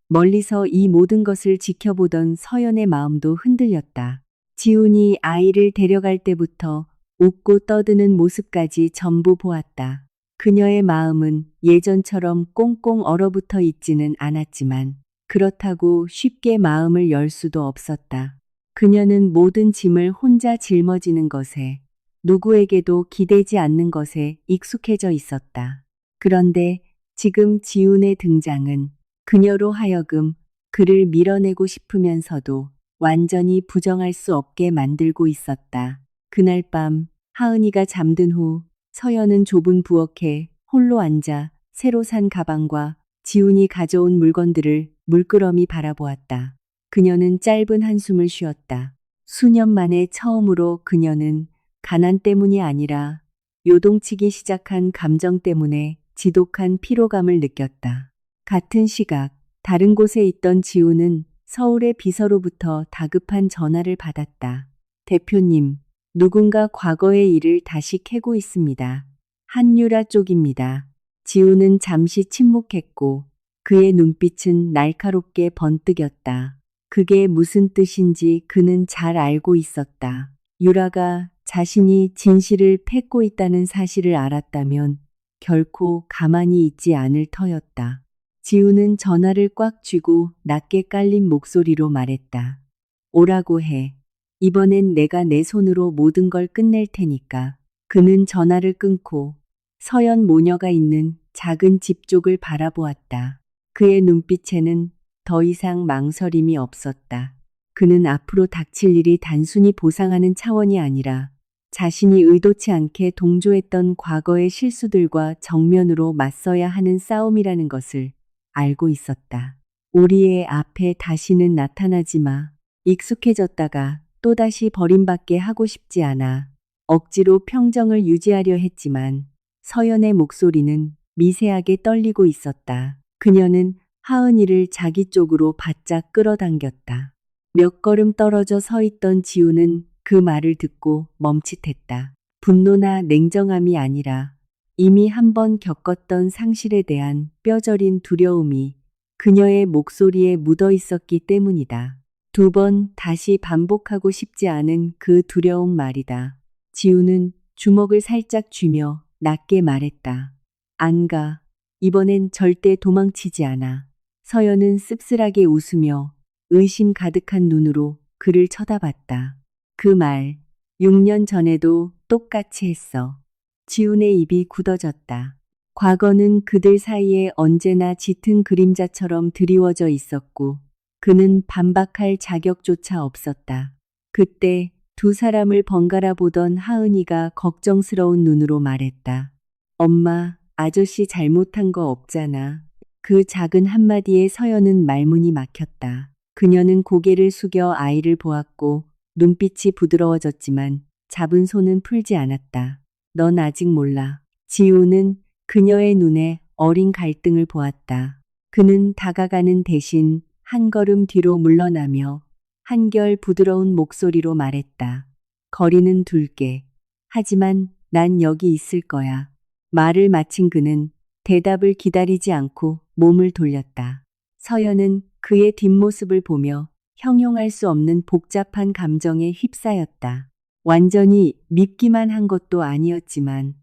멀리서 이 모든 것을 지켜보던 서연의 마음도 흔들렸다. 지훈이 아이를 데려갈 때부터 웃고 떠드는 모습까지 전부 보았다. 그녀의 마음은 예전처럼 꽁꽁 얼어붙어 있지는 않았지만 그렇다고 쉽게 마음을 열 수도 없었다. 그녀는 모든 짐을 혼자 짊어지는 것에, 누구에게도 기대지 않는 것에 익숙해져 있었다. 그런데 지금 지훈의 등장은 그녀로 하여금 그를 밀어내고 싶으면서도 완전히 부정할 수 없게 만들고 있었다. 그날 밤 하은이가 잠든 후 서연은 좁은 부엌에 홀로 앉아 새로 산 가방과 지훈이 가져온 물건들을 물끄러미 바라보았다. 그녀는 짧은 한숨을 쉬었다. 수년 만에 처음으로 그녀는 가난 때문이 아니라 요동치기 시작한 감정 때문에 지독한 피로감을 느꼈다. 같은 시각 다른 곳에 있던 지훈은 서울의 비서로부터 다급한 전화를 받았다. 대표님, 누군가 과거의 일을 다시 캐고 있습니다. 한유라 쪽입니다. 지훈은 잠시 침묵했고 그의 눈빛은 날카롭게 번뜩였다. 그게 무슨 뜻인지 그는 잘 알고 있었다. 유라가 자신이 진실을 팼고 있다는 사실을 알았다면 결코 가만히 있지 않을 터였다. 지훈은 전화를 꽉 쥐고 낮게 깔린 목소리로 말했다. 오라고 해. 이번엔 내가 내 손으로 모든 걸 끝낼 테니까. 그는 전화를 끊고 서연 모녀가 있는 작은 집 쪽을 바라보았다. 그의 눈빛에는 더 이상 망설임이 없었다. 그는 앞으로 닥칠 일이 단순히 보상하는 차원이 아니라 자신이 의도치 않게 동조했던 과거의 실수들과 정면으로 맞서야 하는 싸움이라는 것을 알고 있었다. 우리의 앞에 다시는 나타나지 마. 익숙해졌다가 또다시 버림받게 하고 싶지 않아. 억지로 평정을 유지하려 했지만 서연의 목소리는 미세하게 떨리고 있었다. 그녀는 하은이를 자기 쪽으로 바짝 끌어당겼다. 몇 걸음 떨어져 서 있던 지우는 그 말을 듣고 멈칫했다. 분노나 냉정함이 아니라 이미 한 번 겪었던 상실에 대한 뼈저린 두려움이 그녀의 목소리에 묻어 있었기 때문이다. 두 번 다시 반복하고 싶지 않은 그 두려움 말이다. 지우는 주먹을 살짝 쥐며 낮게 말했다. 안 가. 이번엔 절대 도망치지 않아. 서연은 씁쓸하게 웃으며 의심 가득한 눈으로 그를 쳐다봤다. 그 말, 6년 전에도 똑같이 했어. 지훈의 입이 굳어졌다. 과거는 그들 사이에 언제나 짙은 그림자처럼 드리워져 있었고 그는 반박할 자격조차 없었다. 그때 두 사람을 번갈아 보던 하은이가 걱정스러운 눈으로 말했다. 엄마, 아저씨 잘못한 거 없잖아. 그 작은 한마디에 서연은 말문이 막혔다. 그녀는 고개를 숙여 아이를 보았고 눈빛이 부드러워졌지만 잡은 손은 풀지 않았다. 넌 아직 몰라. 지우는 그녀의 눈에 어린 갈등을 보았다. 그는 다가가는 대신 한 걸음 뒤로 물러나며 한결 부드러운 목소리로 말했다. 거리는 둘게. 하지만 난 여기 있을 거야. 말을 마친 그는 대답을 기다리지 않고 몸을 돌렸다. 서연은 그의 뒷모습을 보며 형용할 수 없는 복잡한 감정에 휩싸였다. 완전히 밉기만 한 것도 아니었지만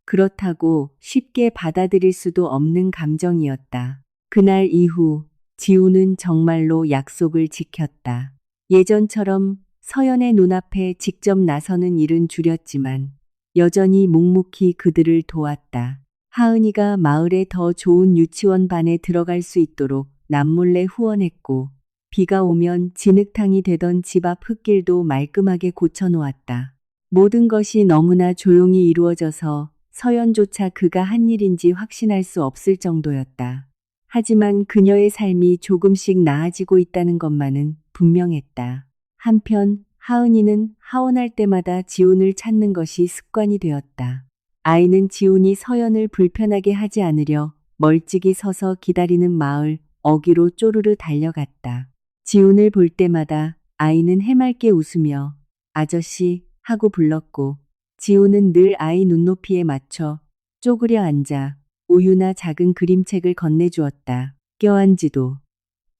그렇다고 쉽게 받아들일 수도 없는 감정이었다. 그날 이후 지우는 정말로 약속을 지켰다. 예전처럼 서연의 눈앞에 직접 나서는 일은 줄였지만 여전히 묵묵히 그들을 도왔다. 하은이가 마을에 더 좋은 유치원반에 들어갈 수 있도록 남몰래 후원했고 비가 오면 진흙탕이 되던 집 앞 흙길도 말끔하게 고쳐놓았다. 모든 것이 너무나 조용히 이루어져서 서연조차 그가 한 일인지 확신할 수 없을 정도였다. 하지만 그녀의 삶이 조금씩 나아지고 있다는 것만은 분명했다. 한편 하은이는 하원할 때마다 지훈을 찾는 것이 습관이 되었다. 아이는 지훈이 서연을 불편하게 하지 않으려 멀찍이 서서 기다리는 마을 어귀로 쪼르르 달려갔다. 지훈을 볼 때마다 아이는 해맑게 웃으며 아저씨 하고 불렀고 지훈은 늘 아이 눈높이에 맞춰 쪼그려 앉아 우유나 작은 그림책을 건네주었다. 껴안지도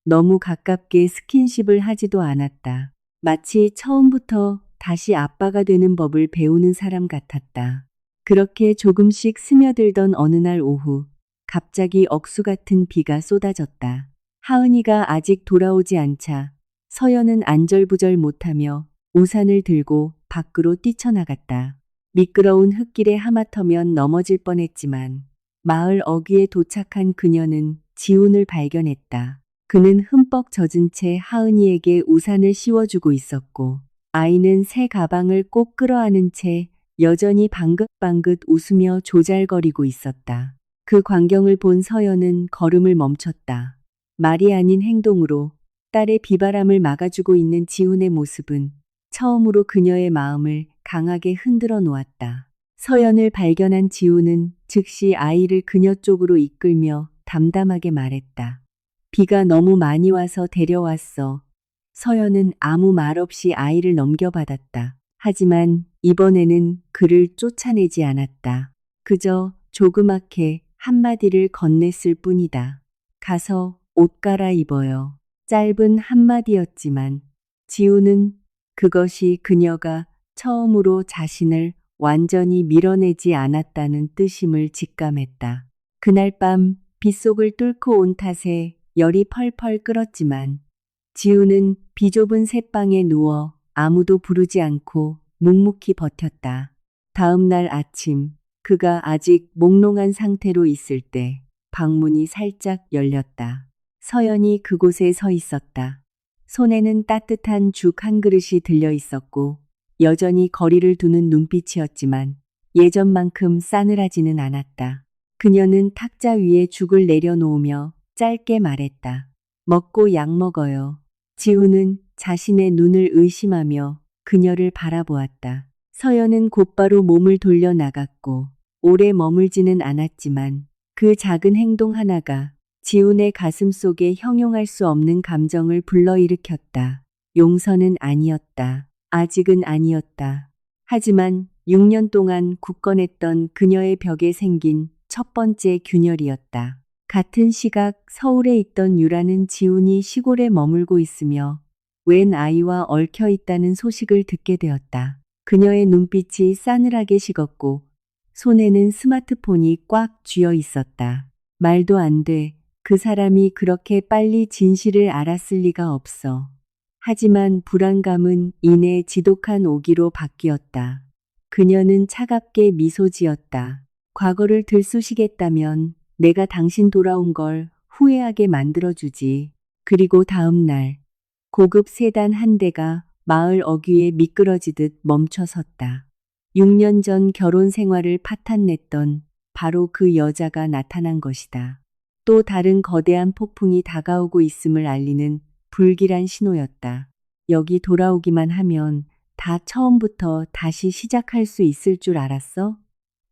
너무 가깝게 스킨십을 하지도 않았다. 마치 처음부터 다시 아빠가 되는 법을 배우는 사람 같았다. 그렇게 조금씩 스며들던 어느 날 오후, 갑자기 억수 같은 비가 쏟아졌다. 하은이가 아직 돌아오지 않자 서연은 안절부절 못하며 우산을 들고 밖으로 뛰쳐나갔다. 미끄러운 흙길에 하마터면 넘어질 뻔했지만 마을 어귀에 도착한 그녀는 지훈을 발견했다. 그는 흠뻑 젖은 채 하은이에게 우산을 씌워주고 있었고 아이는 새 가방을 꼭 끌어안은 채 여전히 방긋방긋 웃으며 조잘거리고 있었다. 그 광경을 본 서연은 걸음을 멈췄다. 말이 아닌 행동으로 딸의 비바람을 막아주고 있는 지훈의 모습은 처음으로 그녀의 마음을 강하게 흔들어 놓았다. 서연을 발견한 지훈은 즉시 아이를 그녀 쪽으로 이끌며 담담하게 말했다. 비가 너무 많이 와서 데려왔어. 서연은 아무 말 없이 아이를 넘겨받았다. 하지만 이번에는 그를 쫓아내지 않았다. 그저 조그맣게 한마디를 건넸을 뿐이다. 가서 옷 갈아입어요. 짧은 한마디였지만 지우는 그것이 그녀가 처음으로 자신을 완전히 밀어내지 않았다는 뜻임을 직감했다. 그날 밤 빗속을 뚫고 온 탓에 열이 펄펄 끓었지만 지우는 비좁은 새방에 누워 아무도 부르지 않고 묵묵히 버텼다. 다음 날 아침 그가 아직 몽롱한 상태로 있을 때 방문이 살짝 열렸다. 서연이 그곳에 서 있었다. 손에는 따뜻한 죽 한 그릇이 들려 있었고 여전히 거리를 두는 눈빛이었지만 예전만큼 싸늘하지는 않았다. 그녀는 탁자 위에 죽을 내려놓으며 짧게 말했다. 먹고 약 먹어요. 지훈은 자신의 눈을 의심하며 그녀를 바라보았다. 서연은 곧바로 몸을 돌려 나갔고 오래 머물지는 않았지만 그 작은 행동 하나가 지훈의 가슴 속에 형용할 수 없는 감정을 불러일으켰다. 용서는 아니었다. 아직은 아니었다. 하지만 6년 동안 굳건했던 그녀의 벽에 생긴 첫 번째 균열이었다. 같은 시각 서울에 있던 유라는 지훈이 시골에 머물고 있으며 웬 아이와 얽혀 있다는 소식을 듣게 되었다. 그녀의 눈빛이 싸늘하게 식었고 손에는 스마트폰이 꽉 쥐어 있었다. 말도 안 돼. 그 사람이 그렇게 빨리 진실을 알았을 리가 없어. 하지만 불안감은 이내 지독한 오기로 바뀌었다. 그녀는 차갑게 미소 지었다. 과거를 들쑤시겠다면 내가 당신 돌아온 걸 후회하게 만들어주지. 그리고 다음 날 고급 세단 한 대가 마을 어귀에 미끄러지듯 멈춰섰다. 6년 전 결혼 생활을 파탄냈던 바로 그 여자가 나타난 것이다. 또 다른 거대한 폭풍이 다가오고 있음을 알리는 불길한 신호였다. 여기 돌아오기만 하면 다 처음부터 다시 시작할 수 있을 줄 알았어?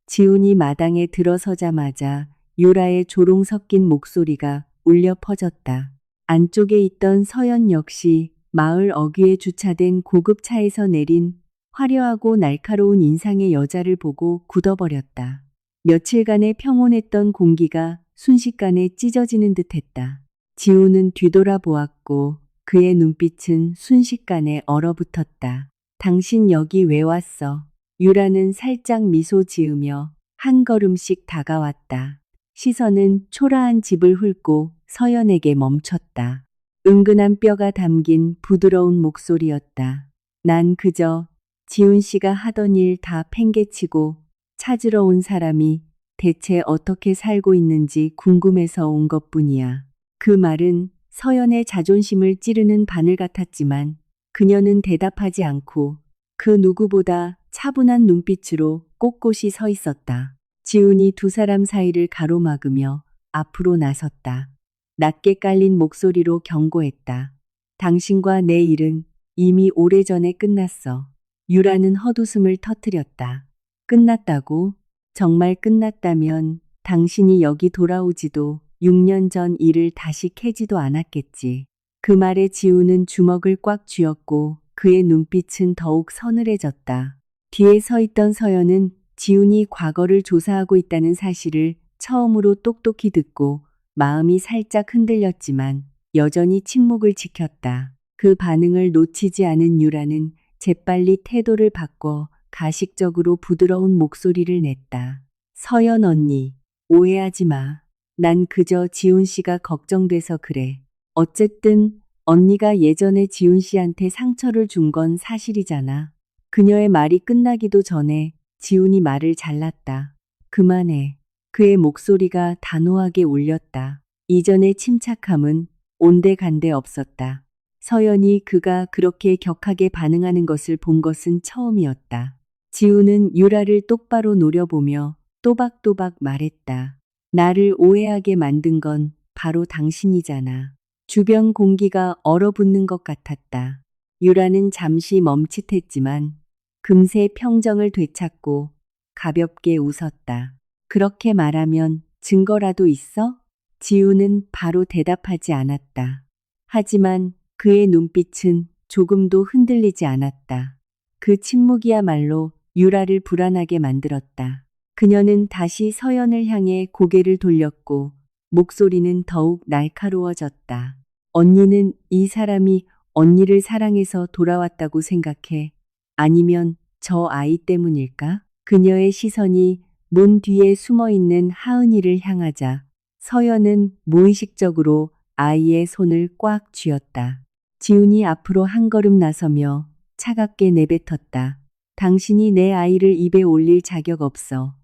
지훈이 마당에 들어서자마자 유라의 조롱 섞인 목소리가 울려 퍼졌다. 안쪽에 있던 서연 역시 마을 어귀에 주차된 고급 차에서 내린 화려하고 날카로운 인상의 여자를 보고 굳어버렸다. 며칠간의 평온했던 공기가 순식간에 찢어지는 듯했다. 지훈은 뒤돌아보았고 그의 눈빛은 순식간에 얼어붙었다. 당신 여기 왜 왔어? 유라는 살짝 미소 지으며 한 걸음씩 다가왔다. 시선은 초라한 집을 훑고 서연에게 멈췄다. 은근한 뼈가 담긴 부드러운 목소리였다. 난 그저 지훈 씨가 하던 일 다 팽개치고 찾으러 온 사람이 대체 어떻게 살고 있는지 궁금해서 온 것뿐이야. 그 말은 서연의 자존심을 찌르는 바늘 같았지만 그녀는 대답하지 않고 그 누구보다 차분한 눈빛으로 꼿꼿이 서 있었다. 지훈이 두 사람 사이를 가로막으며 앞으로 나섰다. 낮게 깔린 목소리로 경고했다. 당신과 내 일은 이미 오래전에 끝났어. 유라는 헛웃음을 터뜨렸다. 끝났다고? 정말 끝났다면 당신이 여기 돌아오지도 6년 전 일을 다시 캐지도 않았겠지. 그 말에 지우는 주먹을 꽉 쥐었고 그의 눈빛은 더욱 서늘해졌다. 뒤에 서 있던 서연은 지훈이 과거를 조사하고 있다는 사실을 처음으로 똑똑히 듣고 마음이 살짝 흔들렸지만 여전히 침묵을 지켰다. 그 반응을 놓치지 않은 유라는 재빨리 태도를 바꿔 가식적으로 부드러운 목소리를 냈다. 서연 언니, 오해하지 마. 난 그저 지훈 씨가 걱정돼서 그래. 어쨌든 언니가 예전에 지훈 씨한테 상처를 준 건 사실이잖아. 그녀의 말이 끝나기도 전에 지훈이 말을 잘랐다. 그만해. 그의 목소리가 단호하게 울렸다. 이전의 침착함은 온데간데 없었다. 서연이 그가 그렇게 격하게 반응하는 것을 본 것은 처음이었다. 지훈은 유라를 똑바로 노려보며 또박또박 말했다. 나를 오해하게 만든 건 바로 당신이잖아. 주변 공기가 얼어붙는 것 같았다. 유라는 잠시 멈칫했지만 금세 평정을 되찾고 가볍게 웃었다. 그렇게 말하면 증거라도 있어? 지우는 바로 대답하지 않았다. 하지만 그의 눈빛은 조금도 흔들리지 않았다. 그 침묵이야말로 유라를 불안하게 만들었다. 그녀는 다시 서연을 향해 고개를 돌렸고 목소리는 더욱 날카로워졌다. 언니는 이 사람이 언니를 사랑해서 돌아왔다고 생각해. 아니면 저 아이 때문일까? 그녀의 시선이 문 뒤에 숨어있는 하은이를 향하자 서연은 무의식적으로 아이의 손을 꽉 쥐었다. 지훈이 앞으로 한 걸음 나서며 차갑게 내뱉었다. 당신이 내 아이를 입에 올릴 자격 없어.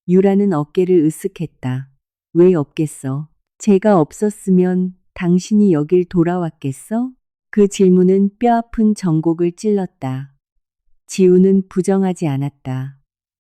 유라는 어깨를 으쓱했다. 왜 없겠어? 제가 없었으면 당신이 여길 돌아왔겠어? 그 질문은 뼈아픈 정곡을 찔렀다. 지우는 부정하지 않았다.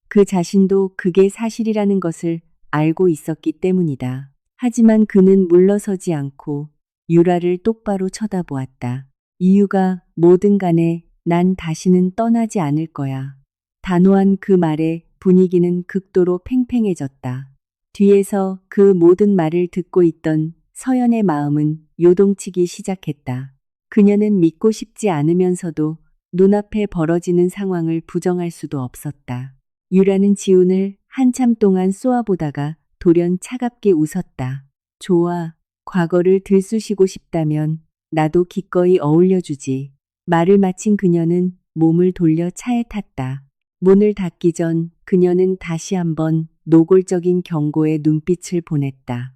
그 자신도 그게 사실이라는 것을 알고 있었기 때문이다. 하지만 그는 물러서지 않고 유라를 똑바로 쳐다보았다. 이유가 뭐든 간에 난 다시는 떠나지 않을 거야. 단호한 그 말에 분위기는 극도로 팽팽해졌다. 뒤에서 그 모든 말을 듣고 있던 서연의 마음은 요동치기 시작했다. 그녀는 믿고 싶지 않으면서도 눈앞에 벌어지는 상황을 부정할 수도 없었다. 유라는 지훈을 한참 동안 쏘아보다가 돌연 차갑게 웃었다. 좋아. 과거를 들쑤시고 싶다면 나도 기꺼이 어울려주지. 말을 마친 그녀는 몸을 돌려 차에 탔다. 문을 닫기 전 그녀는 다시 한번 노골적인 경고의 눈빛을 보냈다.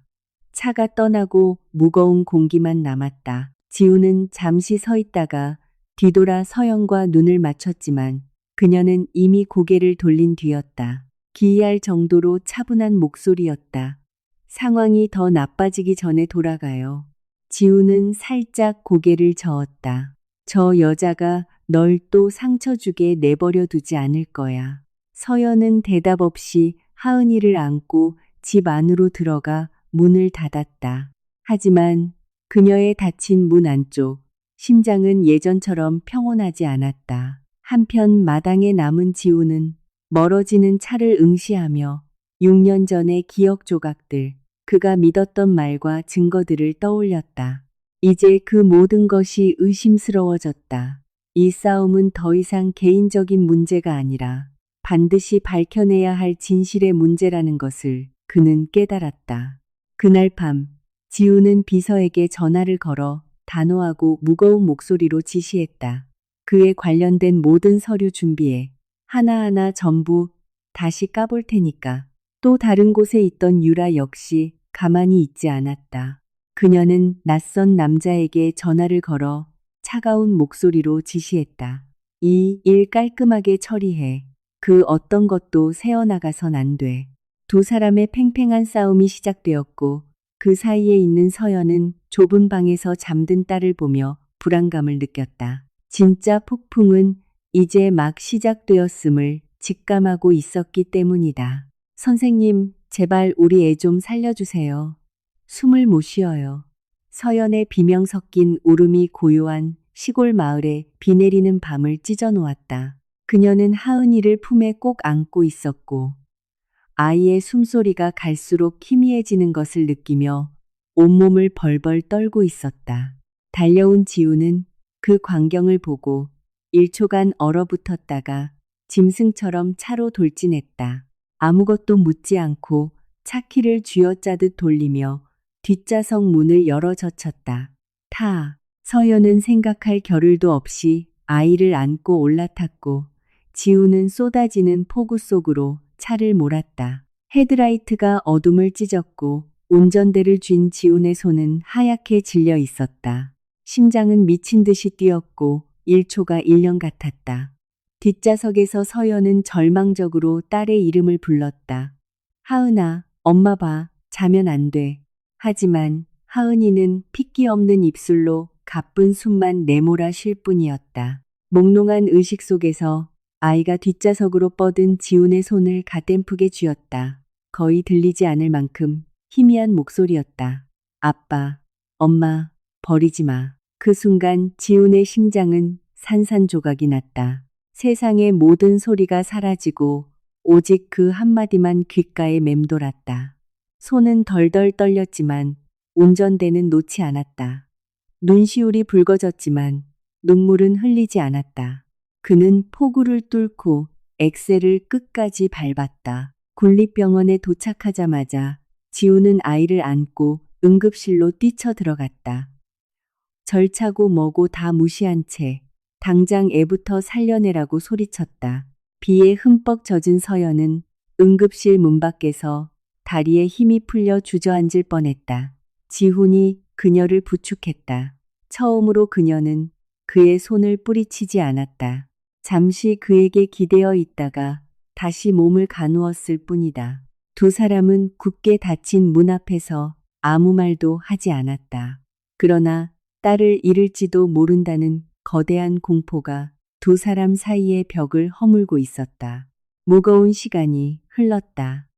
차가 떠나고 무거운 공기만 남았다. 지우는 잠시 서 있다가 뒤돌아 서연과 눈을 맞췄지만 그녀는 이미 고개를 돌린 뒤였다. 기이할 정도로 차분한 목소리였다. 상황이 더 나빠지기 전에 돌아가요. 지우는 살짝 고개를 저었다. 저 여자가 널 또 상처 주게 내버려 두지 않을 거야. 서연은 대답 없이 하은이를 안고 집 안으로 들어가 문을 닫았다. 하지만 그녀의 닫힌 문 안쪽, 심장은 예전처럼 평온하지 않았다. 한편 마당에 남은 지우는 멀어지는 차를 응시하며 6년 전의 기억 조각들, 그가 믿었던 말과 증거들을 떠올렸다. 이제 그 모든 것이 의심스러워졌다. 이 싸움은 더 이상 개인적인 문제가 아니라 반드시 밝혀내야 할 진실의 문제라는 것을 그는 깨달았다. 그날 밤, 지우는 비서에게 전화를 걸어 단호하고 무거운 목소리로 지시했다. 그에 관련된 모든 서류 준비해. 하나하나 전부 다시 까볼 테니까. 또 다른 곳에 있던 유라 역시 가만히 있지 않았다. 그녀는 낯선 남자에게 전화를 걸어 차가운 목소리로 지시했다. 이 일 깔끔하게 처리해. 그 어떤 것도 새어나가선 안 돼. 두 사람의 팽팽한 싸움이 시작되었고 그 사이에 있는 서연은 좁은 방에서 잠든 딸을 보며 불안감을 느꼈다. 진짜 폭풍은 이제 막 시작되었음을 직감하고 있었기 때문이다. 선생님, 제발 우리 애 좀 살려주세요. 숨을 못 쉬어요. 서연의 비명 섞인 울음이 고요한 시골 마을에 비 내리는 밤을 찢어놓았다. 그녀는 하은이를 품에 꼭 안고 있었고 아이의 숨소리가 갈수록 희미해지는 것을 느끼며 온몸을 벌벌 떨고 있었다. 달려온 지우는 그 광경을 보고 1초간 얼어붙었다가 짐승처럼 차로 돌진했다. 아무것도 묻지 않고 차키를 쥐어짜듯 돌리며 뒷좌석 문을 열어 젖혔다. 서연은 생각할 겨를도 없이 아이를 안고 올라탔고 지우는 쏟아지는 폭우 속으로 차를 몰았다. 헤드라이트가 어둠을 찢었고 운전대를 쥔 지훈의 손은 하얗게 질려 있었다. 심장은 미친 듯이 뛰었고 1초가 1년 같았다. 뒷좌석에서 서연은 절망적으로 딸의 이름을 불렀다. 하은아, 엄마 봐, 자면 안 돼. 하지만 하은이는 핏기 없는 입술로 가쁜 숨만 내몰아 쉴 뿐이었다. 몽롱한 의식 속에서 아이가 뒷좌석으로 뻗은 지훈의 손을 가댐프게 쥐었다. 거의 들리지 않을 만큼 희미한 목소리였다. 아빠, 엄마, 버리지 마. 그 순간 지훈의 심장은 산산조각이 났다. 세상의 모든 소리가 사라지고 오직 그 한마디만 귓가에 맴돌았다. 손은 덜덜 떨렸지만 운전대는 놓지 않았다. 눈시울이 붉어졌지만 눈물은 흘리지 않았다. 그는 폭우를 뚫고 엑셀을 끝까지 밟았다. 국립병원에 도착하자마자 지우는 아이를 안고 응급실로 뛰쳐 들어갔다. 절차고 뭐고 다 무시한 채 당장 애부터 살려내라고 소리쳤다. 비에 흠뻑 젖은 서연은 응급실 문 밖에서 다리에 힘이 풀려 주저앉을 뻔했다. 지훈이 그녀를 부축했다. 처음으로 그녀는 그의 손을 뿌리치지 않았다. 잠시 그에게 기대어 있다가 다시 몸을 가누었을 뿐이다. 두 사람은 굳게 닫힌 문 앞에서 아무 말도 하지 않았다. 그러나 딸을 잃을지도 모른다는 거대한 공포가 두 사람 사이의 벽을 허물고 있었다. 무거운 시간이 흘렀다.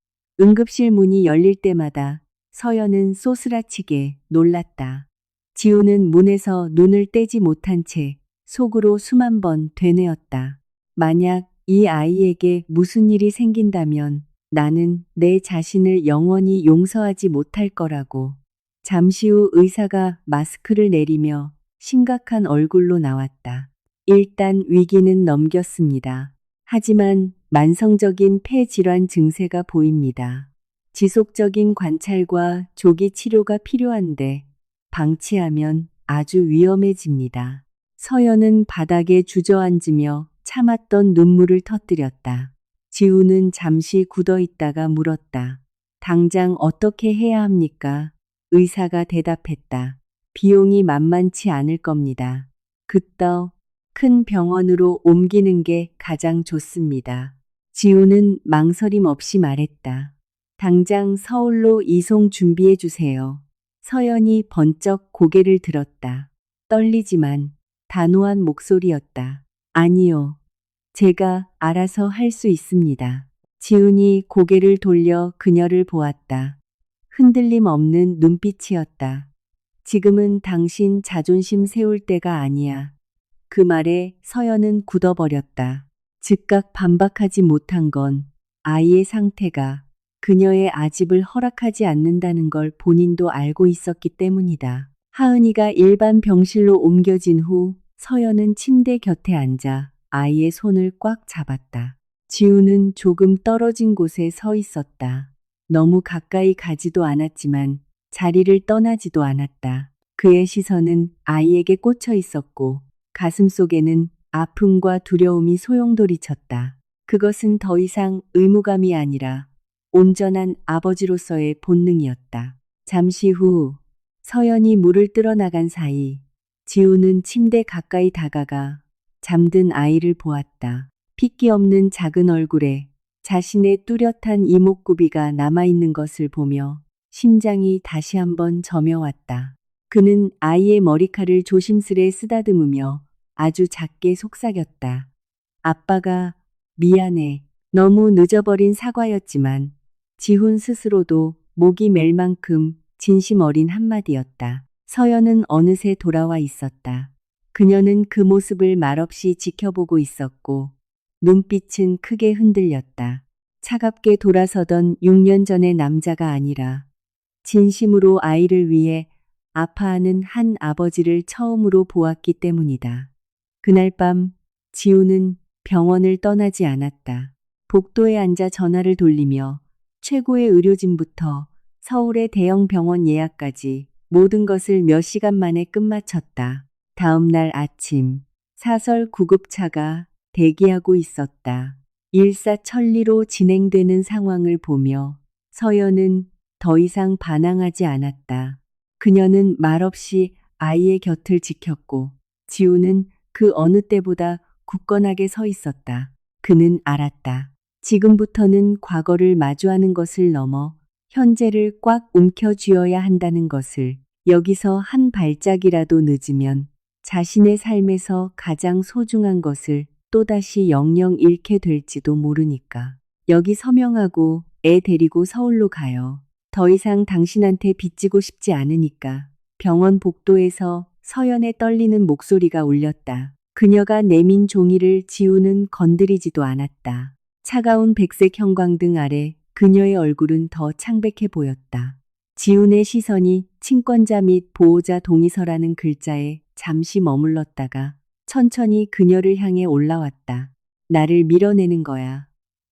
응급실 문이 열릴 때마다 서연은 쏘스라치게 놀랐다. 지우는 문에서 눈을 떼지 못한 채 속으로 수만 번 되뇌었다. 만약 이 아이에게 무슨 일이 생긴다면 나는 내 자신을 영원히 용서하지 못할 거라고. 잠시 후 의사가 마스크를 내리며 심각한 얼굴로 나왔다. 일단 위기는 넘겼습니다. 하지만 만성적인 폐질환 증세가 보입니다. 지속적인 관찰과 조기 치료가 필요한데 방치하면 아주 위험해집니다. 서연은 바닥에 주저앉으며 참았던 눈물을 터뜨렸다. 지우는 잠시 굳어있다가 물었다. 당장 어떻게 해야 합니까? 의사가 대답했다. 비용이 만만치 않을 겁니다. 그더 큰 병원으로 옮기는 게 가장 좋습니다. 지우는 망설임 없이 말했다. 당장 서울로 이송 준비해 주세요. 서연이 번쩍 고개를 들었다. 떨리지만 단호한 목소리였다. 아니요. 제가 알아서 할 수 있습니다. 지훈이 고개를 돌려 그녀를 보았다. 흔들림 없는 눈빛이었다. 지금은 당신 자존심 세울 때가 아니야. 그 말에 서연은 굳어버렸다. 즉각 반박하지 못한 건 아이의 상태가 그녀의 아집을 허락하지 않는다는 걸 본인도 알고 있었기 때문이다. 하은이가 일반 병실로 옮겨진 후 서연은 침대 곁에 앉아 아이의 손을 꽉 잡았다. 지우는 조금 떨어진 곳에 서 있었다. 너무 가까이 가지도 않았지만 자리를 떠나지도 않았다. 그의 시선은 아이에게 꽂혀 있었고 가슴속에는 아픔과 두려움이 소용돌이쳤다. 그것은 더 이상 의무감이 아니라 온전한 아버지로서의 본능이었다. 잠시 후 서연이 물을 뜨러 나간 사이 지우는 침대 가까이 다가가 잠든 아이를 보았다. 핏기 없는 작은 얼굴에 자신의 뚜렷한 이목구비가 남아있는 것을 보며 심장이 다시 한번 저며왔다. 그는 아이의 머리칼을 조심스레 쓰다듬으며 아주 작게 속삭였다. 아빠가 미안해. 너무 늦어버린 사과였지만 지훈 스스로도 목이 멜 만큼 진심 어린 한마디였다. 서연은 어느새 돌아와 있었다. 그녀는 그 모습을 말없이 지켜보고 있었고 눈빛은 크게 흔들렸다. 차갑게 돌아서던 6년 전의 남자가 아니라 진심으로 아이를 위해 아파하는 한 아버지를 처음으로 보았기 때문이다. 그날 밤 지우는 병원을 떠나지 않았다. 복도에 앉아 전화를 돌리며 최고의 의료진부터 서울의 대형 병원 예약까지 모든 것을 몇 시간 만에 끝마쳤다. 다음 날 아침 사설 구급차가 대기하고 있었다. 일사천리로 진행되는 상황을 보며 서연은 더 이상 반항하지 않았다. 그녀는 말없이 아이의 곁을 지켰고 지우는 그 어느 때보다 굳건하게 서 있었다. 그는 알았다. 지금부터는 과거를 마주하는 것을 넘어 현재를 꽉 움켜쥐어야 한다는 것을. 여기서 한 발짝이라도 늦으면 자신의 삶에서 가장 소중한 것을 또다시 영영 잃게 될지도 모르니까. 여기 서명하고 애 데리고 서울로 가요. 더 이상 당신한테 빚지고 싶지 않으니까. 병원 복도에서 서연의 떨리는 목소리가 울렸다. 그녀가 내민 종이를 지우는 건드리지도 않았다. 차가운 백색 형광등 아래 그녀의 얼굴은 더 창백해 보였다. 지훈의 시선이 친권자 및 보호자 동의서라는 글자에 잠시 머물렀다가 천천히 그녀를 향해 올라왔다. 나를 밀어내는 거야.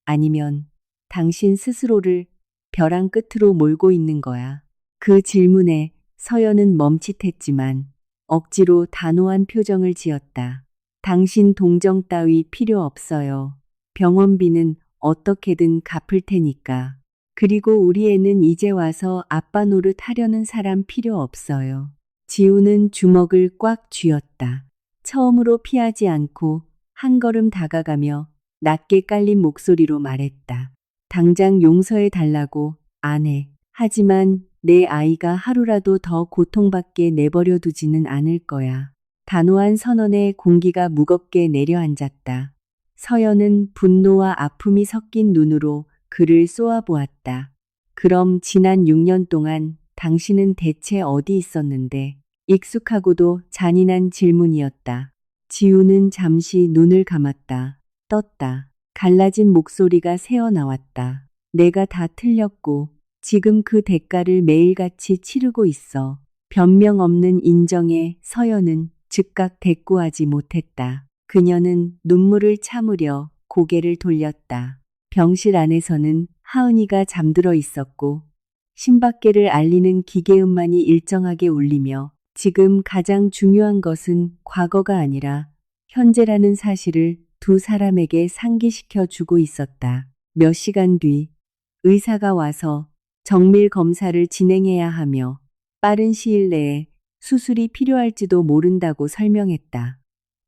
아니면 당신 스스로를 벼랑 끝으로 몰고 있는 거야. 그 질문에 서연은 멈칫했지만 억지로 단호한 표정을 지었다. 당신 동정 따위 필요 없어요. 병원비는 어떻게든 갚을 테니까. 그리고 우리 애는 이제 와서 아빠 노릇 하려는 사람 필요 없어요. 지우는 주먹을 꽉 쥐었다. 처음으로 피하지 않고 한 걸음 다가가며 낮게 깔린 목소리로 말했다. 당장 용서해 달라고 안 해. 하지만 내 아이가 하루라도 더 고통받게 내버려 두지는 않을 거야. 단호한 선언에 공기가 무겁게 내려앉았다. 서연은 분노와 아픔이 섞인 눈으로 그를 쏘아보았다. 그럼 지난 6년 동안 당신은 대체 어디 있었는데? 익숙하고도 잔인한 질문이었다. 지우는 잠시 눈을 감았다. 떴다. 갈라진 목소리가 새어나왔다. 내가 다 틀렸고 지금 그 대가를 매일같이 치르고 있어. 변명 없는 인정에 서연은 즉각 대꾸하지 못했다. 그녀는 눈물을 참으려 고개를 돌렸다. 병실 안에서는 하은이가 잠들어 있었고 심박계를 알리는 기계음만이 일정하게 울리며 지금 가장 중요한 것은 과거가 아니라 현재라는 사실을 두 사람에게 상기시켜 주고 있었다. 몇 시간 뒤 의사가 와서 정밀 검사를 진행해야 하며 빠른 시일 내에 수술이 필요할지도 모른다고 설명했다.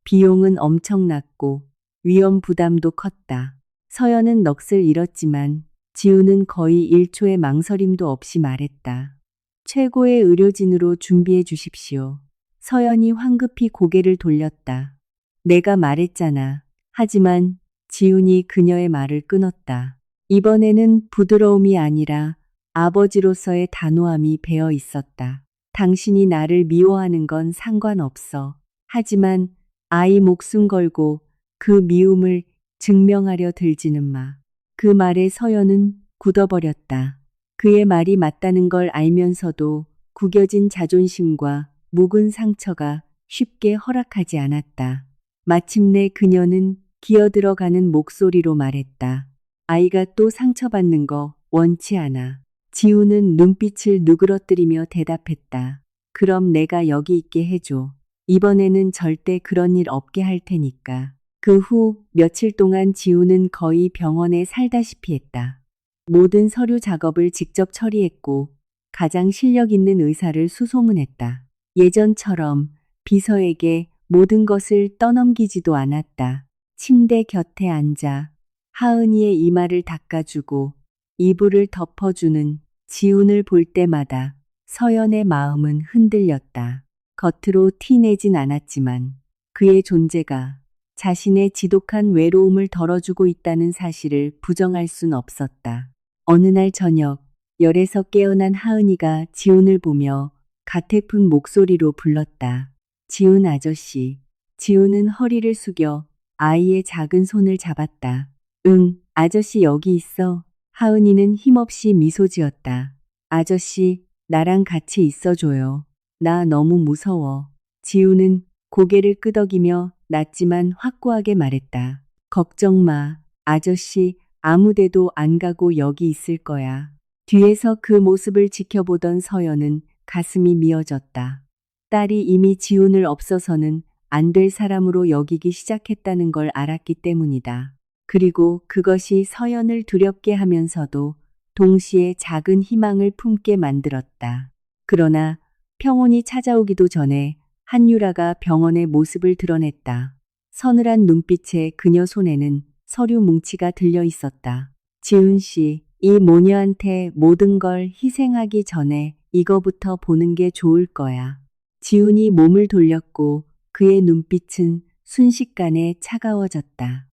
비용은 엄청났고 위험 부담도 컸다. 서연은 넋을 잃었지만 지우는 거의 1초의 망설임도 없이 말했다. 최고의 의료진으로 준비해 주십시오. 서연이 황급히 고개를 돌렸다. 내가 말했잖아. 하지만 지훈이 그녀의 말을 끊었다. 이번에는 부드러움이 아니라 아버지로서의 단호함이 배어 있었다. 당신이 나를 미워하는 건 상관없어. 하지만 아이 목숨 걸고 그 미움을 증명하려 들지는 마. 그 말에 서연은 굳어버렸다. 그의 말이 맞다는 걸 알면서도 구겨진 자존심과 묵은 상처가 쉽게 허락하지 않았다. 마침내 그녀는 기어들어가는 목소리로 말했다. 아이가 또 상처받는 거 원치 않아. 지우는 눈빛을 누그러뜨리며 대답했다. 그럼 내가 여기 있게 해줘. 이번에는 절대 그런 일 없게 할 테니까. 그 후 며칠 동안 지우는 거의 병원에 살다시피 했다. 모든 서류 작업을 직접 처리했고 가장 실력 있는 의사를 수소문했다. 예전처럼 비서에게 모든 것을 떠넘기지도 않았다. 침대 곁에 앉아 하은이의 이마를 닦아주고 이불을 덮어주는 지훈을 볼 때마다 서연의 마음은 흔들렸다. 겉으로 티내진 않았지만 그의 존재가 자신의 지독한 외로움을 덜어주고 있다는 사실을 부정할 순 없었다. 어느 날 저녁, 열에서 깨어난 하은이가 지훈을 보며 가태픈 목소리로 불렀다. 지훈 아저씨. 지훈은 허리를 숙여 아이의 작은 손을 잡았다. 응, 아저씨 여기 있어. 하은이는 힘없이 미소 지었다. 아저씨, 나랑 같이 있어줘요. 나 너무 무서워. 지훈은 고개를 끄덕이며 낮지만 확고하게 말했다. 걱정 마. 아저씨 아무데도 안 가고 여기 있을 거야. 뒤에서 그 모습을 지켜보던 서연은 가슴이 미어졌다. 딸이 이미 지훈을 없어서는 안 될 사람으로 여기기 시작했다는 걸 알았기 때문이다. 그리고 그것이 서연을 두렵게 하면서도 동시에 작은 희망을 품게 만들었다. 그러나 평온이 찾아오기도 전에 한유라가 병원의 모습을 드러냈다. 서늘한 눈빛에 그녀 손에는 서류 뭉치가 들려 있었다. 지훈 씨, 이 모녀한테 모든 걸 희생하기 전에 이거부터 보는 게 좋을 거야. 지훈이 몸을 돌렸고 그의 눈빛은 순식간에 차가워졌다.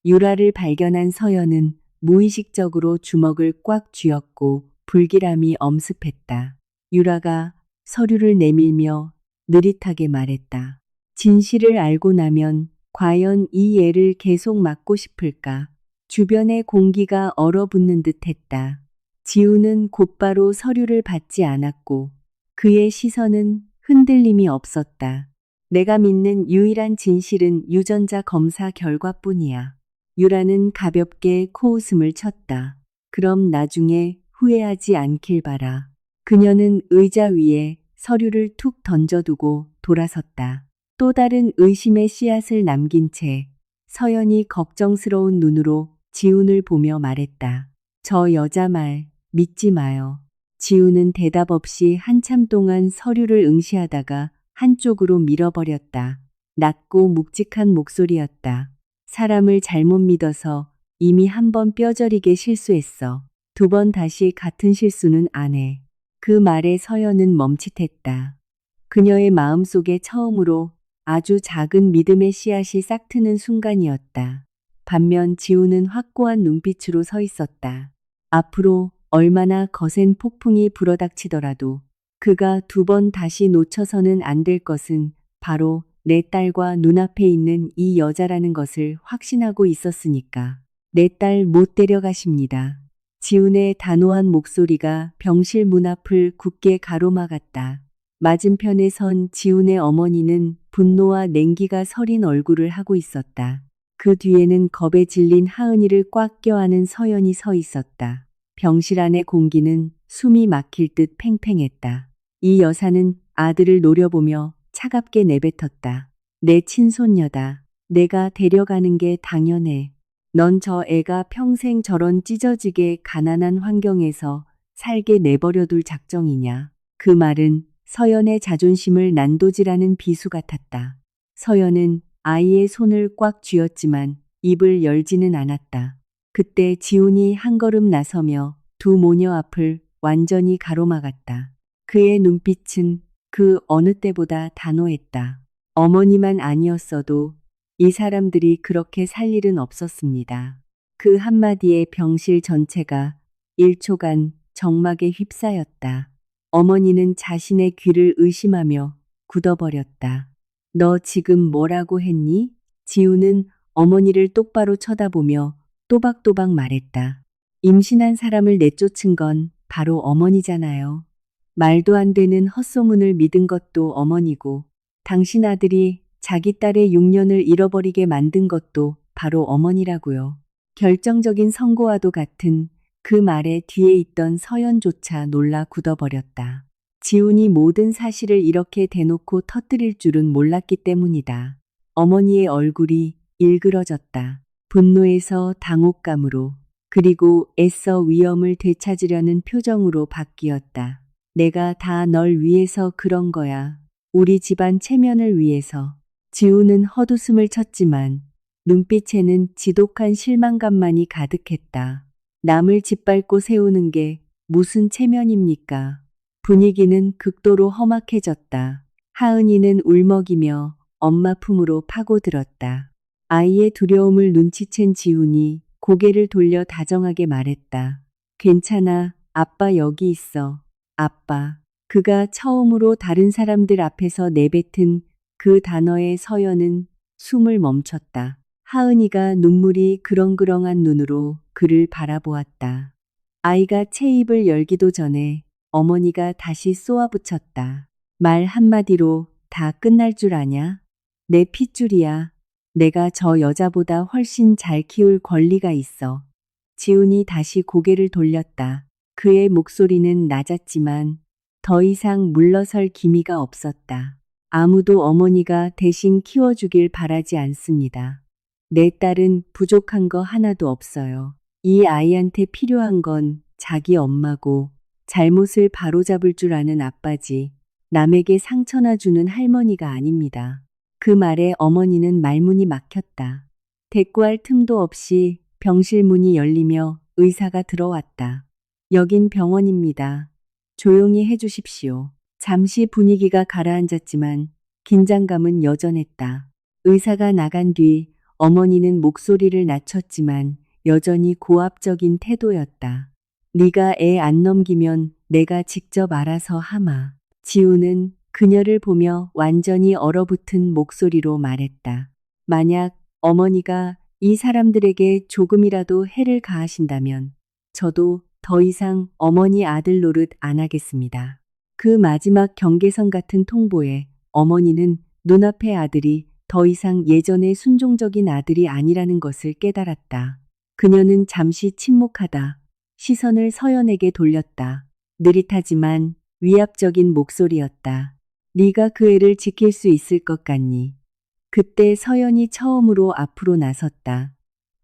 유라를 발견한 서연은 무의식적으로 주먹을 꽉 쥐었고 불길함이 엄습했다. 유라가 서류를 내밀며 느릿하게 말했다. 진실을 알고 나면 과연 이 애를 계속 맡고 싶을까? 주변의 공기가 얼어붙는 듯 했다. 지우는 곧바로 서류를 받지 않았고 그의 시선은 흔들림이 없었다. 내가 믿는 유일한 진실은 유전자 검사 결과뿐이야. 유라는 가볍게 코웃음을 쳤다. 그럼 나중에 후회하지 않길 바라. 그녀는 의자 위에 서류를 툭 던져두고 돌아섰다. 또 다른 의심의 씨앗을 남긴 채 서연이 걱정스러운 눈으로 지훈을 보며 말했다. 저 여자 말 믿지 마요. 지훈은 대답 없이 한참 동안 서류를 응시하다가 한쪽으로 밀어버렸다. 낮고 묵직한 목소리였다. 사람을 잘못 믿어서 이미 한 번 뼈저리게 실수했어. 두 번 다시 같은 실수는 안 해. 그 말에 서연은 멈칫했다. 그녀의 마음속에 처음으로 아주 작은 믿음의 씨앗이 싹트는 순간이었다. 반면 지우는 확고한 눈빛으로 서 있었다. 앞으로 얼마나 거센 폭풍이 불어닥치더라도 그가 두 번 다시 놓쳐서는 안 될 것은 바로 내 딸과 눈앞에 있는 이 여자라는 것을 확신하고 있었으니까. 내 딸 못 데려가십니다. 지훈의 단호한 목소리가 병실 문 앞을 굳게 가로막았다. 맞은편에 선 지훈의 어머니는 분노와 냉기가 서린 얼굴을 하고 있었다. 그 뒤에는 겁에 질린 하은이를 꽉 껴안은 서연이 서 있었다. 병실 안의 공기는 숨이 막힐 듯 팽팽했다. 이 여사는 아들을 노려보며 차갑게 내뱉었다. 내 친손녀다. 내가 데려가는 게 당연해. 넌 저 애가 평생 저런 찢어지게 가난한 환경에서 살게 내버려둘 작정이냐. 그 말은 서연의 자존심을 난도질하는 비수 같았다. 서연은 아이의 손을 꽉 쥐었지만 입을 열지는 않았다. 그때 지훈이 한 걸음 나서며 두 모녀 앞을 완전히 가로막았다. 그의 눈빛은 그 어느 때보다 단호했다. 어머니만 아니었어도 이 사람들이 그렇게 살 일은 없었습니다. 그 한마디에 병실 전체가 1초간 정막에 휩싸였다. 어머니는 자신의 귀를 의심하며 굳어버렸다. 너 지금 뭐라고 했니? 지우는 어머니를 똑바로 쳐다보며 또박또박 말했다. 임신한 사람을 내쫓은 건 바로 어머니잖아요. 말도 안 되는 헛소문을 믿은 것도 어머니고 당신 아들이 자기 딸의 6년을 잃어버리게 만든 것도 바로 어머니라고요. 결정적인 선고와도 같은 그 말에 뒤에 있던 서연조차 놀라 굳어버렸다. 지훈이 모든 사실을 이렇게 대놓고 터뜨릴 줄은 몰랐기 때문이다. 어머니의 얼굴이 일그러졌다. 분노에서 당혹감으로 그리고 애써 위엄을 되찾으려는 표정으로 바뀌었다. 내가 다 널 위해서 그런 거야. 우리 집안 체면을 위해서. 지우는 헛웃음을 쳤지만 눈빛에는 지독한 실망감만이 가득했다. 남을 짓밟고 세우는 게 무슨 체면입니까? 분위기는 극도로 험악해졌다. 하은이는 울먹이며 엄마 품으로 파고들었다. 아이의 두려움을 눈치챈 지훈이 고개를 돌려 다정하게 말했다. 괜찮아, 아빠 여기 있어. 아빠. 그가 처음으로 다른 사람들 앞에서 내뱉은 그 단어의 서연은 숨을 멈췄다. 하은이가 눈물이 그렁그렁한 눈으로 그를 바라보았다. 아이가 채입을 열기도 전에 어머니가 다시 쏘아붙였다. 말 한마디로 다 끝날 줄 아냐? 내 핏줄이야. 내가 저 여자보다 훨씬 잘 키울 권리가 있어. 지훈이 다시 고개를 돌렸다. 그의 목소리는 낮았지만 더 이상 물러설 기미가 없었다. 아무도 어머니가 대신 키워주길 바라지 않습니다. 내 딸은 부족한 거 하나도 없어요. 이 아이한테 필요한 건 자기 엄마고 잘못을 바로잡을 줄 아는 아빠지 남에게 상처나 주는 할머니가 아닙니다. 그 말에 어머니는 말문이 막혔다. 대꾸할 틈도 없이 병실 문이 열리며 의사가 들어왔다. 여긴 병원입니다. 조용히 해주십시오. 잠시 분위기가 가라앉았지만 긴장감은 여전했다. 의사가 나간 뒤 어머니는 목소리를 낮췄지만 여전히 고압적인 태도였다. 네가 애 안 넘기면 내가 직접 알아서 하마. 지우는 그녀를 보며 완전히 얼어붙은 목소리로 말했다. 만약 어머니가 이 사람들에게 조금이라도 해를 가하신다면 저도 더 이상 어머니 아들 노릇 안 하겠습니다. 그 마지막 경계선 같은 통보에 어머니는 눈앞의 아들이 더 이상 예전의 순종적인 아들이 아니라는 것을 깨달았다. 그녀는 잠시 침묵하다 시선을 서연에게 돌렸다. 느릿하지만 위압적인 목소리였다. 네가 그 애를 지킬 수 있을 것 같니? 그때 서연이 처음으로 앞으로 나섰다.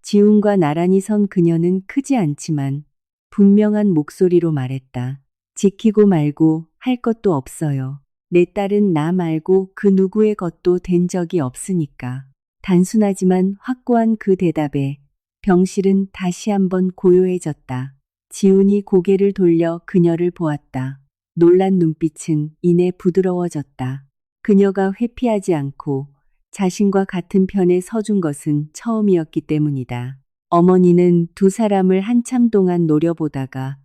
지훈과 나란히 선 그녀는 크지 않지만 분명한 목소리로 말했다. 지키고 말고 할 것도 없어요. 내 딸은 나 말고 그 누구의 것도 된 적이 없으니까. 단순하지만 확고한 그 대답에 병실은 다시 한번 고요해졌다. 지훈이 고개를 돌려 그녀를 보았다. 놀란 눈빛은 이내 부드러워졌다. 그녀가 회피하지 않고 자신과 같은 편에 서준 것은 처음이었기 때문이다. 어머니는 두 사람을 한참 동안 노려보다가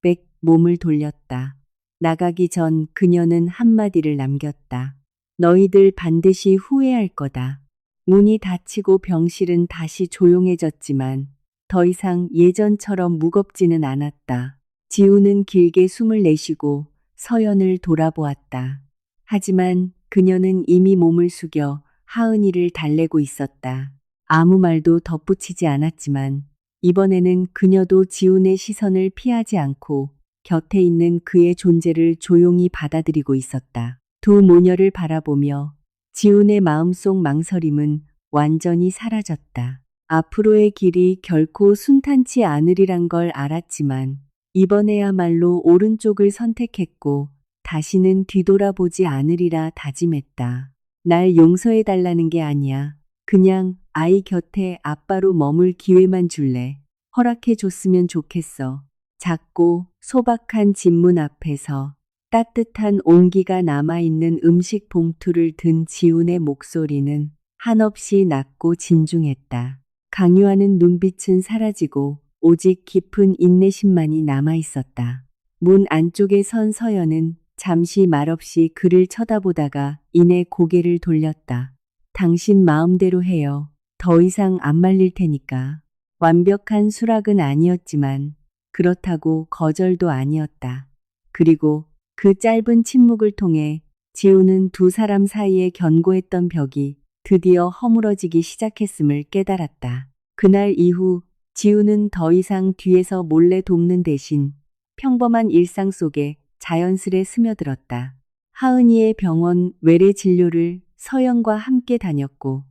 빽 몸을 돌렸다. 나가기 전 그녀는 한마디를 남겼다. 너희들 반드시 후회할 거다. 문이 닫히고 병실은 다시 조용해졌지만 더 이상 예전처럼 무겁지는 않았다. 지우는 길게 숨을 내쉬고 서연을 돌아보았다. 하지만 그녀는 이미 몸을 숙여 하은이를 달래고 있었다. 아무 말도 덧붙이지 않았지만 이번에는 그녀도 지훈의 시선을 피하지 않고 곁에 있는 그의 존재를 조용히 받아들이고 있었다. 두 모녀를 바라보며 지훈의 마음속 망설임은 완전히 사라졌다. 앞으로의 길이 결코 순탄치 않으리란 걸 알았지만 이번에야말로 오른쪽을 선택했고 다시는 뒤돌아보지 않으리라 다짐했다. 날 용서해달라는 게 아니야. 그냥 아이 곁에 아빠로 머물 기회만 줄래. 허락해줬으면 좋겠어. 작고 소박한 집문 앞에서 따뜻한 온기가 남아있는 음식 봉투를 든 지훈의 목소리는 한없이 낮고 진중했다. 강요하는 눈빛은 사라지고 오직 깊은 인내심만이 남아있었다. 문 안쪽에 선 서연은 잠시 말없이 그를 쳐다보다가 이내 고개를 돌렸다. 당신 마음대로 해요. 더 이상 안 말릴 테니까. 완벽한 수락은 아니었지만 그렇다고 거절도 아니었다. 그리고 그 짧은 침묵을 통해 지우는 두 사람 사이에 견고했던 벽이 드디어 허물어지기 시작했음을 깨달았다. 그날 이후 지우는 더 이상 뒤에서 몰래 돕는 대신 평범한 일상 속에 자연스레 스며들었다. 하은이의 병원 외래 진료를 서연과 함께 다녔고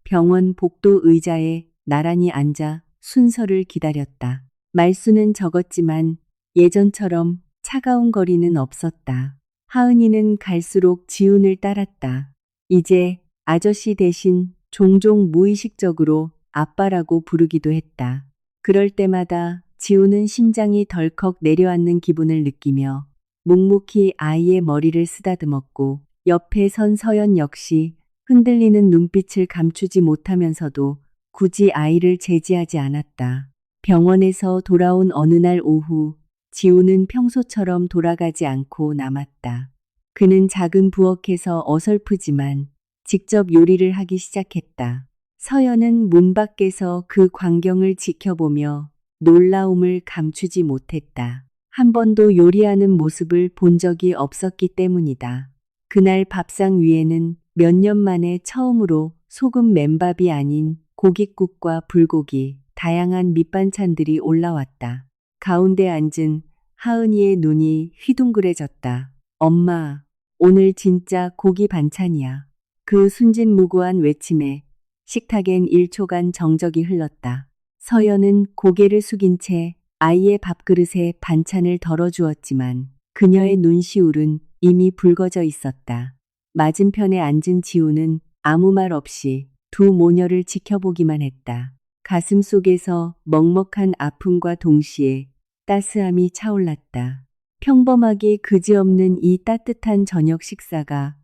병원 복도 의자에 나란히 앉아 순서를 기다렸다. 말수는 적었지만 예전처럼 차가운 거리는 없었다. 하은이는 갈수록 지훈을 따랐다. 이제 아저씨 대신 종종 무의식적으로 아빠라고 부르기도 했다. 그럴 때마다 지훈은 심장이 덜컥 내려앉는 기분을 느끼며 묵묵히 아이의 머리를 쓰다듬었고 옆에 선 서연 역시 흔들리는 눈빛을 감추지 못하면서도 굳이 아이를 제지하지 않았다. 병원에서 돌아온 어느 날 오후 지우는 평소처럼 돌아가지 않고 남았다. 그는 작은 부엌에서 어설프지만 직접 요리를 하기 시작했다. 서연은 문 밖에서 그 광경을 지켜보며 놀라움을 감추지 못했다. 한 번도 요리하는 모습을 본 적이 없었기 때문이다. 그날 밥상 위에는 몇 년 만에 처음으로 소금 맨밥이 아닌 고깃국과 불고기, 다양한 밑반찬들이 올라왔다. 가운데 앉은 하은이의 눈이 휘둥그레졌다. 엄마, 오늘 진짜 고기 반찬이야. 그 순진무구한 외침에 식탁엔 1초간 정적이 흘렀다. 서연은 고개를 숙인 채 아이의 밥그릇에 반찬을 덜어주었지만 그녀의 눈시울은 이미 붉어져 있었다. 맞은편에 앉은 지우는 아무 말 없이 두 모녀를 지켜보기만 했다. 가슴 속에서 먹먹한 아픔과 동시에 따스함이 차올랐다. 평범하기 그지없는 이 따뜻한 저녁 식사가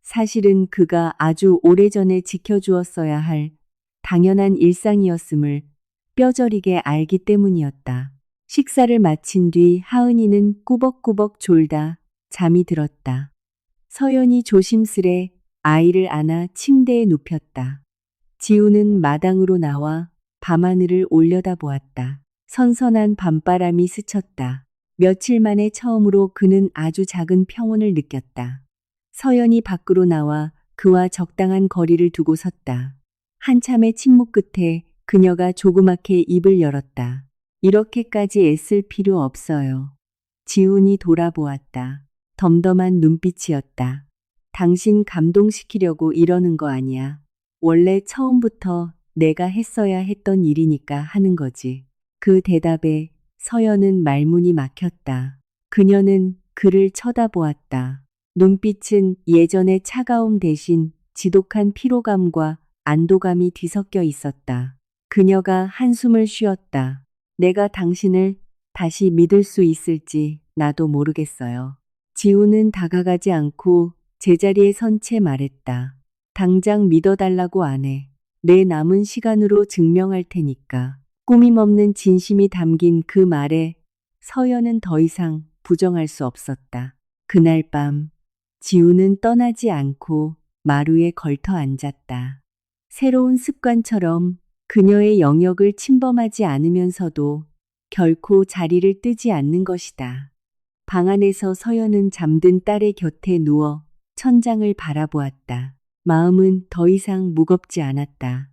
사실은 그가 아주 오래전에 지켜주었어야 할 당연한 일상이었음을 뼈저리게 알기 때문이었다. 식사를 마친 뒤 하은이는 꾸벅꾸벅 졸다 잠이 들었다. 서연이 조심스레 아이를 안아 침대에 눕혔다. 지우는 마당으로 나와 밤하늘을 올려다보았다. 선선한 밤바람이 스쳤다. 며칠 만에 처음으로 그는 아주 작은 평온을 느꼈다. 서연이 밖으로 나와 그와 적당한 거리를 두고 섰다. 한참의 침묵 끝에 그녀가 조그맣게 입을 열었다. 이렇게까지 애쓸 필요 없어요. 지훈이 돌아보았다. 덤덤한 눈빛이었다. 당신 감동시키려고 이러는 거 아니야. 원래 처음부터 내가 했어야 했던 일이니까 하는 거지. 그 대답에 서연은 말문이 막혔다. 그녀는 그를 쳐다보았다. 눈빛은 예전의 차가움 대신 지독한 피로감과 안도감이 뒤섞여 있었다. 그녀가 한숨을 쉬었다. 내가 당신을 다시 믿을 수 있을지 나도 모르겠어요. 지우는 다가가지 않고 제자리에 선 채 말했다. 당장 믿어달라고 안 해. 내 남은 시간으로 증명할 테니까. 꾸밈없는 진심이 담긴 그 말에 서연은 더 이상 부정할 수 없었다. 그날 밤 지우는 떠나지 않고 마루에 걸터 앉았다. 새로운 습관처럼 그녀의 영역을 침범하지 않으면서도 결코 자리를 뜨지 않는 것이다. 방 안에서 서연은 잠든 딸의 곁에 누워 천장을 바라보았다. 마음은 더 이상 무겁지 않았다.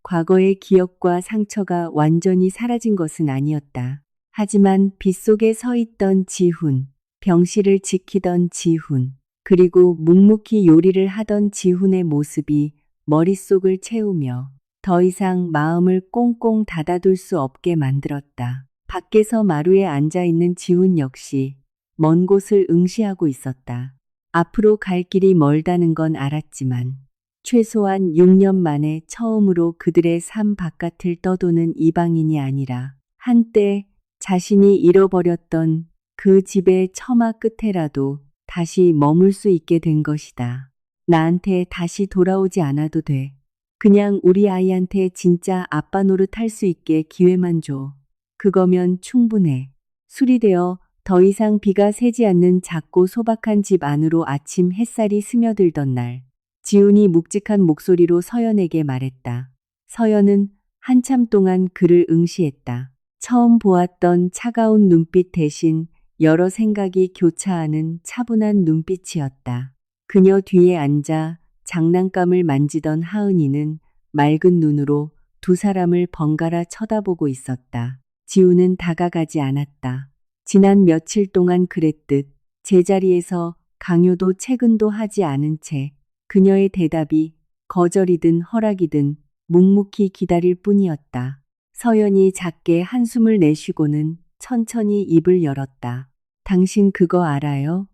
과거의 기억과 상처가 완전히 사라진 것은 아니었다. 하지만 빗속에 서 있던 지훈, 병실을 지키던 지훈, 그리고 묵묵히 요리를 하던 지훈의 모습이 머릿속을 채우며 더 이상 마음을 꽁꽁 닫아둘 수 없게 만들었다. 밖에서 마루에 앉아있는 지훈 역시 먼 곳을 응시하고 있었다. 앞으로 갈 길이 멀다는 건 알았지만 최소한 6년 만에 처음으로 그들의 삶 바깥을 떠도는 이방인이 아니라 한때 자신이 잃어버렸던 그 집의 처마 끝에라도 다시 머물 수 있게 된 것이다. 나한테 다시 돌아오지 않아도 돼. 그냥 우리 아이한테 진짜 아빠 노릇 할 수 있게 기회만 줘. 그거면 충분해. 수리되어 더 이상 비가 새지 않는 작고 소박한 집 안으로 아침 햇살이 스며들던 날, 지훈이 묵직한 목소리로 서연에게 말했다. 서연은 한참 동안 그를 응시했다. 처음 보았던 차가운 눈빛 대신 여러 생각이 교차하는 차분한 눈빛이었다. 그녀 뒤에 앉아 장난감을 만지던 하은이는 맑은 눈으로 두 사람을 번갈아 쳐다보고 있었다. 지우는 다가가지 않았다. 지난 며칠 동안 그랬듯 제자리에서 강요도 채근도 하지 않은 채 그녀의 대답이 거절이든 허락이든 묵묵히 기다릴 뿐이었다. 서연이 작게 한숨을 내쉬고는 천천히 입을 열었다. 당신 그거 알아요?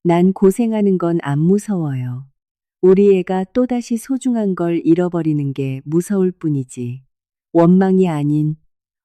난 고생하는 건 안 무서워요. 우리 애가 또다시 소중한 걸 잃어버리는 게 무서울 뿐이지. 원망이 아닌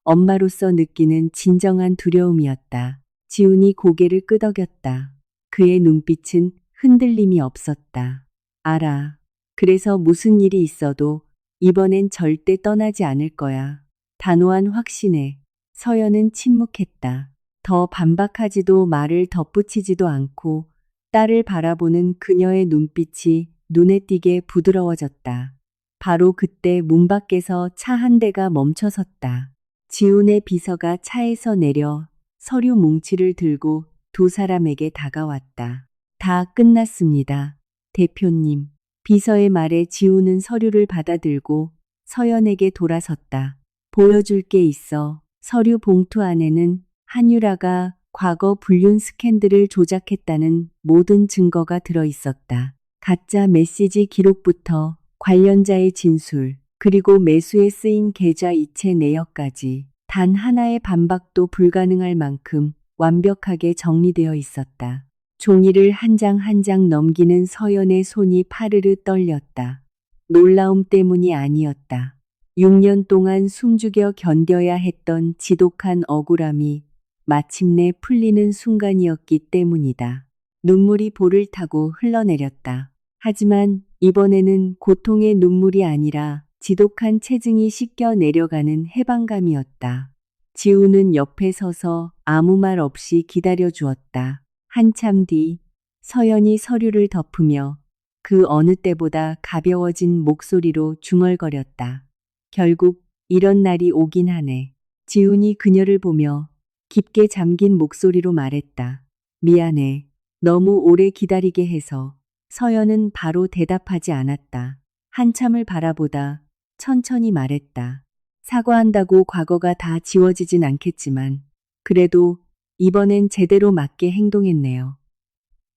엄마로서 느끼는 진정한 두려움이었다. 지훈이 고개를 끄덕였다. 그의 눈빛은 흔들림이 없었다. 알아. 그래서 무슨 일이 있어도 이번엔 절대 떠나지 않을 거야. 단호한 확신에 서연은 침묵했다. 더 반박하지도 말을 덧붙이지도 않고 딸을 바라보는 그녀의 눈빛이 눈에 띄게 부드러워졌다. 바로 그때 문 밖에서 차 한 대가 멈춰섰다. 지훈의 비서가 차에서 내려 서류 뭉치를 들고 두 사람에게 다가왔다. 다 끝났습니다. 대표님. 비서의 말에 지훈은 서류를 받아들고 서연에게 돌아섰다. 보여줄 게 있어. 서류 봉투 안에는 한유라가 과거 불륜 스캔들을 조작했다는 모든 증거가 들어 있었다. 가짜 메시지 기록부터 관련자의 진술, 그리고 매수에 쓰인 계좌 이체 내역까지 단 하나의 반박도 불가능할 만큼 완벽하게 정리되어 있었다. 종이를 한 장 한 장 넘기는 서연의 손이 파르르 떨렸다. 놀라움 때문이 아니었다. 6년 동안 숨죽여 견뎌야 했던 지독한 억울함이 마침내 풀리는 순간이었기 때문이다. 눈물이 볼을 타고 흘러내렸다. 하지만 이번에는 고통의 눈물이 아니라 지독한 체증이 씻겨 내려가는 해방감이었다. 지우는 옆에 서서 아무 말 없이 기다려 주었다. 한참 뒤 서연이 서류를 덮으며 그 어느 때보다 가벼워진 목소리로 중얼거렸다. 결국 이런 날이 오긴 하네. 지훈이 그녀를 보며 깊게 잠긴 목소리로 말했다. 미안해. 너무 오래 기다리게 해서. 서연은 바로 대답하지 않았다. 한참을 바라보다 천천히 말했다. 사과한다고 과거가 다 지워지진 않겠지만 그래도 이번엔 제대로 맞게 행동했네요.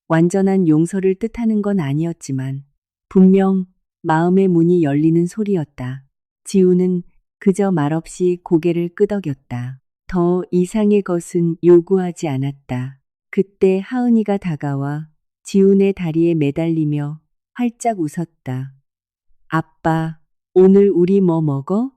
완전한 용서를 뜻하는 건 아니었지만 분명 마음의 문이 열리는 소리였다. 지우는 그저 말없이 고개를 끄덕였다. 더 이상의 것은 요구하지 않았다. 그때 하은이가 다가와 지훈의 다리에 매달리며 활짝 웃었다. 아빠, 오늘 우리 뭐 먹어?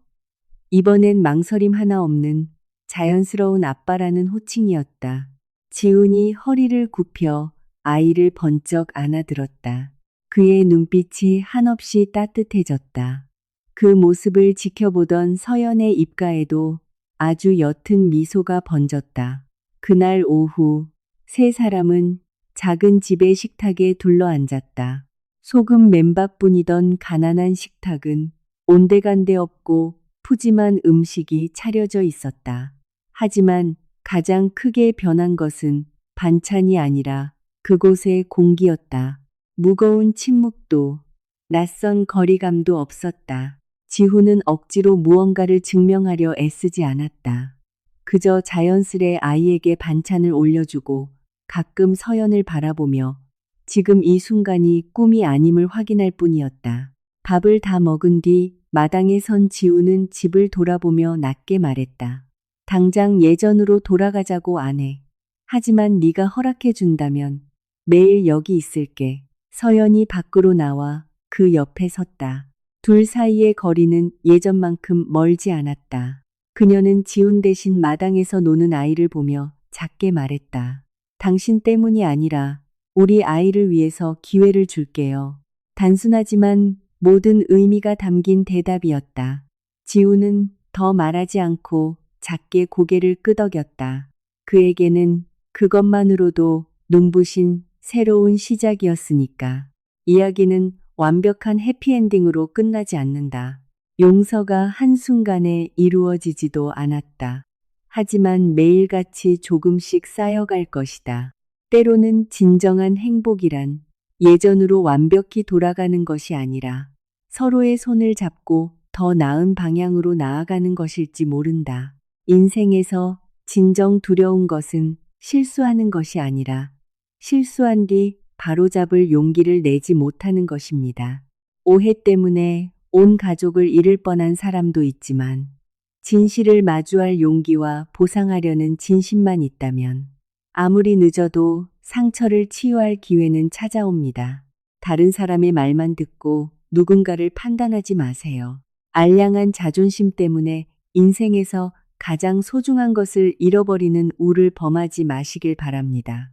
이번엔 망설임 하나 없는 자연스러운 아빠라는 호칭이었다. 지훈이 허리를 굽혀 아이를 번쩍 안아들었다. 그의 눈빛이 한없이 따뜻해졌다. 그 모습을 지켜보던 서연의 입가에도 아주 옅은 미소가 번졌다. 그날 오후 세 사람은 작은 집의 식탁에 둘러앉았다. 소금 맨밥뿐이던 가난한 식탁은 온데간데 없고 푸짐한 음식이 차려져 있었다. 하지만 가장 크게 변한 것은 반찬이 아니라 그곳의 공기였다. 무거운 침묵도 낯선 거리감도 없었다. 지훈은 억지로 무언가를 증명하려 애쓰지 않았다. 그저 자연스레 아이에게 반찬을 올려주고 가끔 서연을 바라보며 지금 이 순간이 꿈이 아님을 확인할 뿐이었다. 밥을 다 먹은 뒤 마당에 선 지우는 집을 돌아보며 낮게 말했다. 당장 예전으로 돌아가자고 안 해. 하지만 네가 허락해 준다면 매일 여기 있을게. 서연이 밖으로 나와 그 옆에 섰다. 둘 사이의 거리는 예전만큼 멀지 않았다. 그녀는 지훈 대신 마당에서 노는 아이를 보며 작게 말했다. 당신 때문이 아니라 우리 아이를 위해서 기회를 줄게요. 단순하지만 모든 의미가 담긴 대답이었다. 지훈은 더 말하지 않고 작게 고개를 끄덕였다. 그에게는 그것만으로도 눈부신 새로운 시작이었으니까. 이야기는 완벽한 해피엔딩으로 끝나지 않는다. 용서가 한순간에 이루어지지도 않았다. 하지만 매일같이 조금씩 쌓여갈 것이다. 때로는 진정한 행복이란 예전으로 완벽히 돌아가는 것이 아니라 서로의 손을 잡고 더 나은 방향으로 나아가는 것일지 모른다. 인생에서 진정 두려운 것은 실수하는 것이 아니라 실수한 뒤 바로잡을 용기를 내지 못하는 것입니다. 오해 때문에 온 가족을 잃을 뻔한 사람도 있지만 진실을 마주할 용기와 보상하려는 진심만 있다면 아무리 늦어도 상처를 치유할 기회는 찾아옵니다. 다른 사람의 말만 듣고 누군가를 판단하지 마세요. 알량한 자존심 때문에 인생에서 가장 소중한 것을 잃어버리는 우를 범하지 마시길 바랍니다.